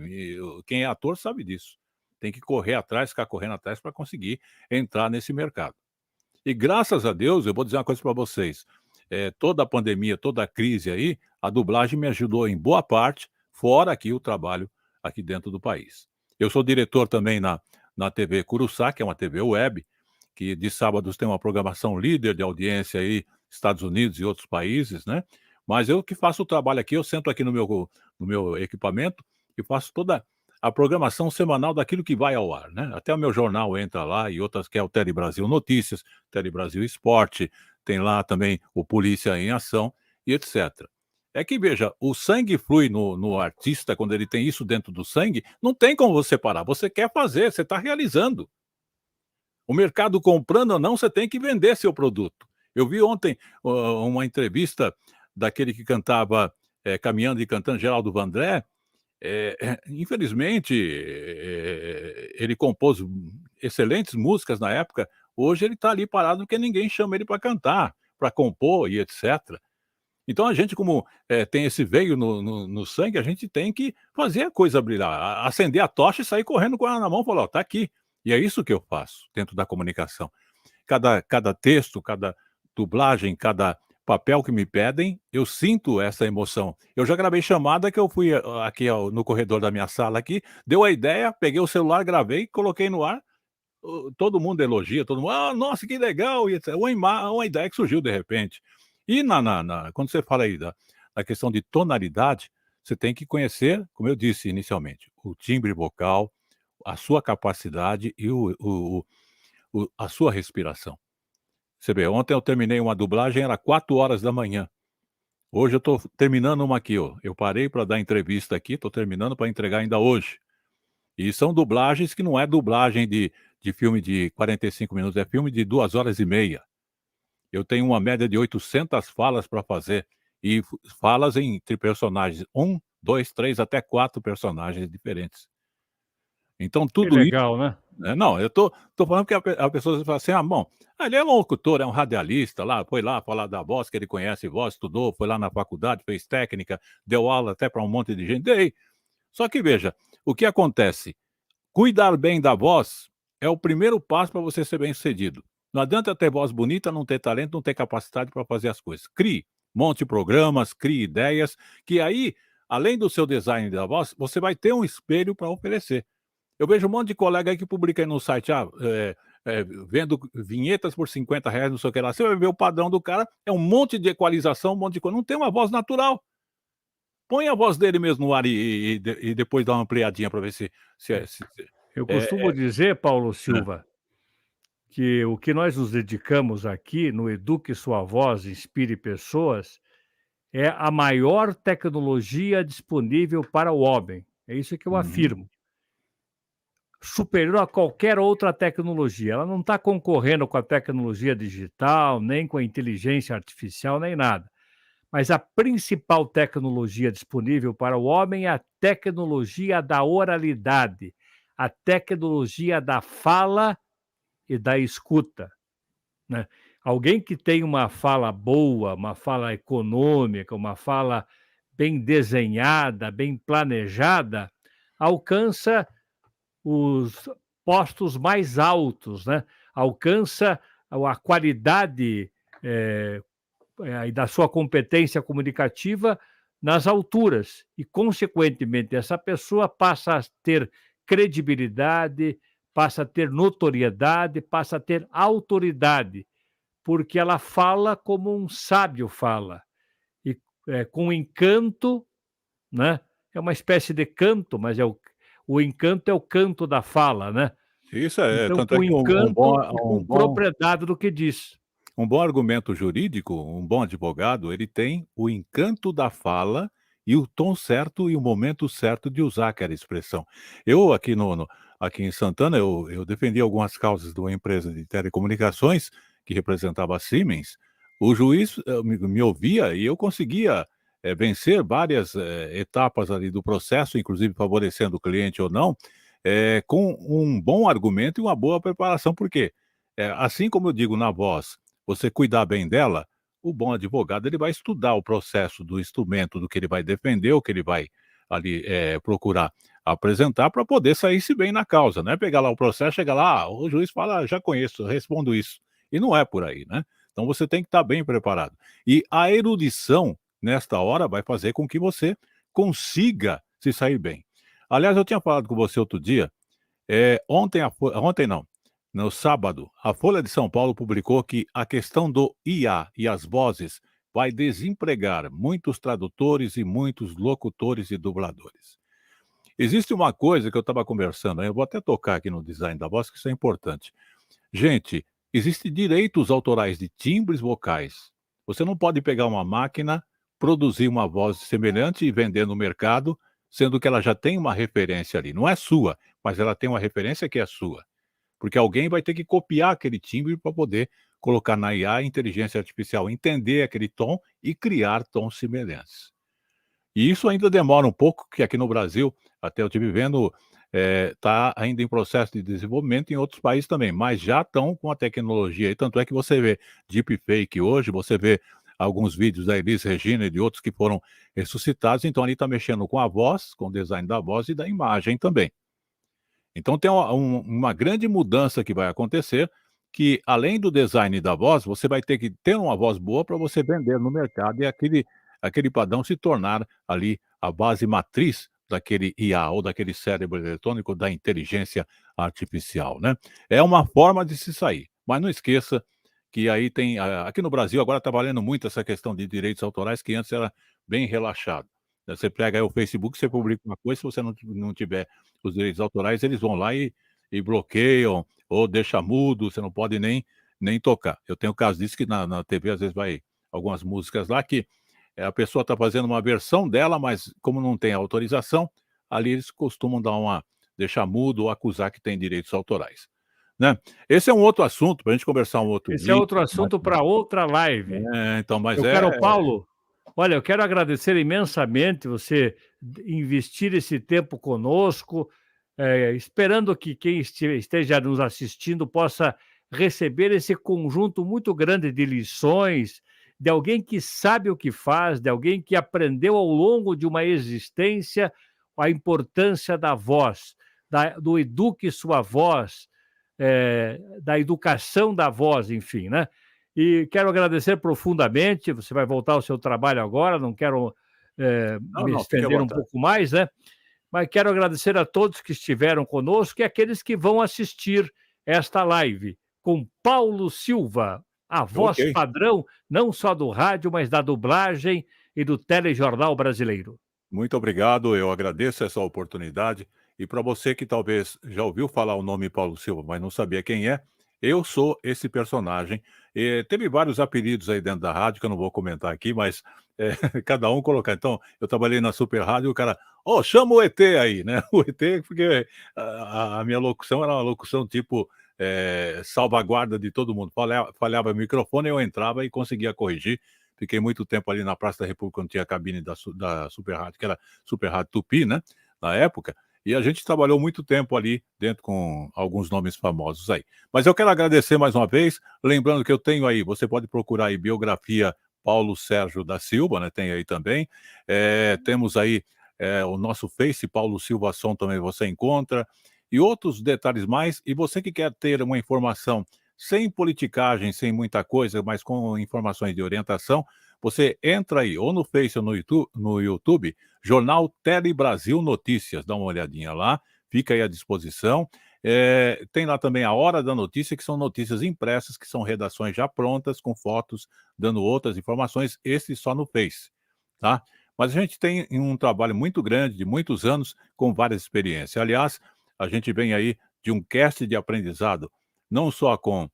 quem é ator sabe disso. Tem que correr atrás, ficar correndo atrás para conseguir entrar nesse mercado. E graças a Deus, eu vou dizer uma coisa para vocês, toda a pandemia, toda a crise aí, a dublagem me ajudou em boa parte, fora aqui o trabalho aqui dentro do país. Eu sou diretor também na TV Curuçá, que é uma TV web, que de sábados tem uma programação líder de audiência aí, Estados Unidos e outros países, né. Mas eu que faço o trabalho aqui, eu sento aqui no meu equipamento e faço toda a programação semanal daquilo que vai ao ar, né. Até o meu jornal entra lá e outras que é o Tele Brasil Notícias, Tele Brasil Esporte, tem lá também o Polícia em Ação e etcétera. É que veja, o sangue flui no artista quando ele tem isso dentro do sangue, não tem como você parar, você quer fazer, você está realizando. O mercado comprando ou não, você tem que vender seu produto. Eu vi ontem, uma entrevista daquele que cantava, Caminhando e Cantando, Geraldo Vandré, infelizmente, ele compôs excelentes músicas na época, hoje ele está ali parado porque ninguém chama ele para cantar, para compor e etcétera. Então a gente como, tem esse veio no sangue, a gente tem que fazer a coisa brilhar, acender a tocha e sair correndo com ela na mão e falar: "Ó, tá aqui". E é isso que eu faço dentro da comunicação. Cada texto, cada dublagem, cada papel que me pedem, eu sinto essa emoção. Eu já gravei chamada que eu fui aqui no corredor da minha sala aqui, deu a ideia, peguei o celular, gravei, coloquei no ar, todo mundo elogia, todo mundo: "Ah, nossa, que legal", e etc. Uma ideia que surgiu de repente. E quando você fala aí da questão de tonalidade, você tem que conhecer, como eu disse inicialmente, o timbre vocal, a sua capacidade e a sua respiração. Você vê, ontem eu terminei uma dublagem, era 4 horas da manhã. Hoje eu estou terminando uma aqui, ó. Eu parei para dar entrevista aqui, estou terminando para entregar ainda hoje. E são dublagens que não é dublagem de filme de 45 minutos, é filme de 2 horas e meia. Eu tenho uma média de 800 falas para fazer, e falas entre personagens, um, 2, 3, até 4 personagens diferentes. Então Que tudo isso, legal, né? não, eu tô falando que a pessoa fala assim: "Ah, bom, ele é um locutor, é um radialista lá, foi lá falar da voz, que ele conhece voz, estudou, foi lá na faculdade, fez técnica, deu aula até para um monte de gente", dei. Só que veja, o que acontece, cuidar bem da voz é o primeiro passo para você ser bem-sucedido. Não adianta ter voz bonita, não ter talento, não ter capacidade para fazer as coisas. Crie, monte programas, crie ideias, que aí, além do seu design da voz, você vai ter um espelho para oferecer. Eu vejo um monte de colega aí que publica aí no site, vendo vinhetas por R$ 50, não sei o que lá. Você vai ver o padrão do cara, é um monte de equalização, um monte de coisa, não tem uma voz natural. Põe a voz dele mesmo no ar e depois dá uma ampliadinha para ver se é se Eu é costumo dizer, Paulo é Silva, que o que nós nos dedicamos aqui no Eduque Sua Voz, Inspire Pessoas, é a maior tecnologia disponível para o homem. É isso que eu uhum. afirmo. Superior a qualquer outra tecnologia. Ela não está concorrendo com a tecnologia digital, nem com a inteligência artificial, nem nada. Mas a principal tecnologia disponível para o homem é a tecnologia da oralidade, a tecnologia da fala e da escuta, né? Alguém que tem uma fala boa, uma fala econômica, uma fala bem desenhada, bem planejada, alcança os postos mais altos, né? Alcança a qualidade da sua competência comunicativa nas alturas e, consequentemente, essa pessoa passa a ter credibilidade, passa a ter notoriedade, passa a ter autoridade, porque ela fala como um sábio fala e com encanto, né? É uma espécie de canto, mas o encanto é o canto da fala, né? Isso Então, tanto é com que um bom encanto e com um bom propriedade do que diz. um bom argumento jurídico, um bom advogado, ele tem o encanto da fala e o tom certo e o momento certo de usar aquela expressão. Eu aqui aqui em Santana, eu defendi algumas causas de uma empresa de telecomunicações que representava a Siemens. O juiz me ouvia e eu conseguia vencer várias etapas ali do processo, inclusive favorecendo o cliente ou não, com um bom argumento e uma boa preparação. Por quê? Assim como eu digo na voz, você cuidar bem dela, o bom advogado ele vai estudar o processo do instrumento, do que ele vai defender, o que ele vai ali procurar apresentar para poder sair-se bem na causa, não é pegar lá o processo, chegar lá, o juiz fala: "Ah, já conheço, respondo isso", e não é por aí, né. Então você tem que estar bem preparado. E a erudição, nesta hora, vai fazer com que você consiga se sair bem. Aliás, eu tinha falado com você outro dia, ontem não, no sábado, a Folha de São Paulo publicou que a questão do IA e as vozes vai desempregar muitos tradutores e muitos locutores e dubladores. Existe uma coisa que eu estava conversando, eu vou até tocar aqui no design da voz, que isso é importante. Gente, existem direitos autorais de timbres vocais. Você não pode pegar uma máquina, produzir uma voz semelhante e vender no mercado, sendo que ela já tem uma referência ali. Não é sua, mas ela tem uma referência que é sua. Porque alguém vai ter que copiar aquele timbre para poder colocar na IA, inteligência artificial, entender aquele tom e criar tons semelhantes. E isso ainda demora um pouco, que aqui no Brasil, até eu estive vendo, está ainda em processo de desenvolvimento em outros países também, mas já estão com a tecnologia aí, tanto é que você vê deepfake hoje, você vê alguns vídeos da Elis Regina e de outros que foram ressuscitados, então ali está mexendo com a voz, com o design da voz e da imagem também. Então tem uma grande mudança que vai acontecer, que além do design da voz, você vai ter que ter uma voz boa para você vender no mercado e aquele padrão se tornar ali a base matriz daquele IA ou daquele cérebro eletrônico da inteligência artificial, né. É uma forma de se sair, mas não esqueça que aí tem aqui no Brasil agora está valendo muito essa questão de direitos autorais que antes era bem relaxado. Você pega aí o Facebook, você publica uma coisa, se você não tiver os direitos autorais, eles vão lá e bloqueiam ou deixa mudo, você não pode nem tocar. Eu tenho caso disso que na TV às vezes vai algumas músicas lá que, a pessoa está fazendo uma versão dela, mas como não tem autorização, ali eles costumam dar uma deixar mudo ou acusar que tem direitos autorais, né. Esse é um outro assunto para a gente conversar um outro Esse é dia, outro assunto para outra live. então, mas Meu caro Paulo, olha, eu quero agradecer imensamente você investir esse tempo conosco, esperando que quem esteja nos assistindo possa receber esse conjunto muito grande de lições, de alguém que sabe o que faz, de alguém que aprendeu ao longo de uma existência a importância da voz, do eduque sua voz, da educação da voz, enfim, né? E quero agradecer profundamente. Você vai voltar ao seu trabalho agora, não quero não, me não, fique à estender um vontade. pouco mais, né? Mas quero agradecer a todos que estiveram conosco e aqueles que vão assistir esta live com Paulo Silva, a Ok. voz padrão, não só do rádio, mas da dublagem e do telejornal brasileiro. Muito obrigado, eu agradeço essa oportunidade. E para você que talvez já ouviu falar o nome Paulo Silva, mas não sabia quem é, eu sou esse personagem. Teve vários apelidos aí dentro da rádio, que eu não vou comentar aqui, mas cada um colocar. Então, eu trabalhei na Super Rádio e o cara, ó, chama o ET aí, né? O ET, porque a minha locução era uma locução tipo salvaguarda de todo mundo. Falhava o microfone, eu entrava e conseguia corrigir. Fiquei muito tempo ali na Praça da República, quando tinha a cabine da Super Rádio, que era Super Rádio Tupi, né, na época, e a gente trabalhou muito tempo ali dentro com alguns nomes famosos aí. Mas eu quero agradecer mais uma vez, lembrando que eu tenho aí, você pode procurar aí biografia Paulo Sérgio da Silva, né, tem aí também. Temos aí, o nosso Face, Paulo Silva Som também você encontra, e outros detalhes mais. E você que quer ter uma informação sem politicagem, sem muita coisa, mas com informações de orientação, você entra aí, ou no Face ou no YouTube, Jornal Tele Brasil Notícias, dá uma olhadinha lá, fica aí à disposição. Tem lá também a Hora da Notícia, que são notícias impressas, que são redações já prontas, com fotos, dando outras informações, esse só no Face, tá? Mas a gente tem um trabalho muito grande, de muitos anos, com várias experiências. Aliás, a gente vem aí de um cast de aprendizado, não só com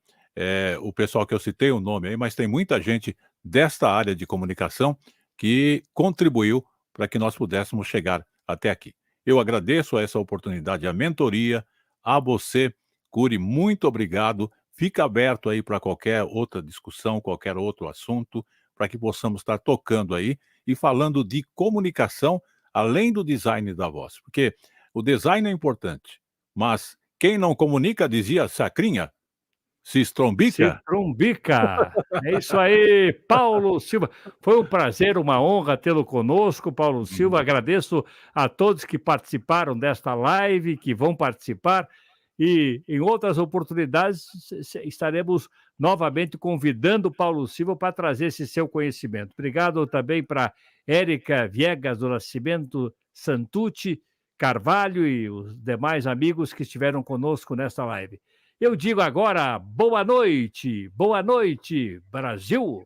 o pessoal que eu citei o nome aí, mas tem muita gente desta área de comunicação que contribuiu para que nós pudéssemos chegar até aqui. Eu agradeço essa oportunidade, a mentoria, A você, Cury, muito obrigado. Fica aberto aí para qualquer outra discussão, qualquer outro assunto, para que possamos estar tocando aí e falando de comunicação, além do design da voz. Porque o design é importante, mas quem não comunica, dizia Sacrinha, se Se estrombica. trombica. É isso aí, Paulo Silva. Foi um prazer, uma honra tê-lo conosco, Paulo Silva. Uhum. Agradeço a todos que participaram desta live, que vão participar. E em outras oportunidades estaremos novamente convidando o Paulo Silva para trazer esse seu conhecimento. Obrigado também para Érica Viegas do Nascimento Santucci Carvalho e os demais amigos que estiveram conosco nesta live. Eu digo agora, boa noite, Brasil!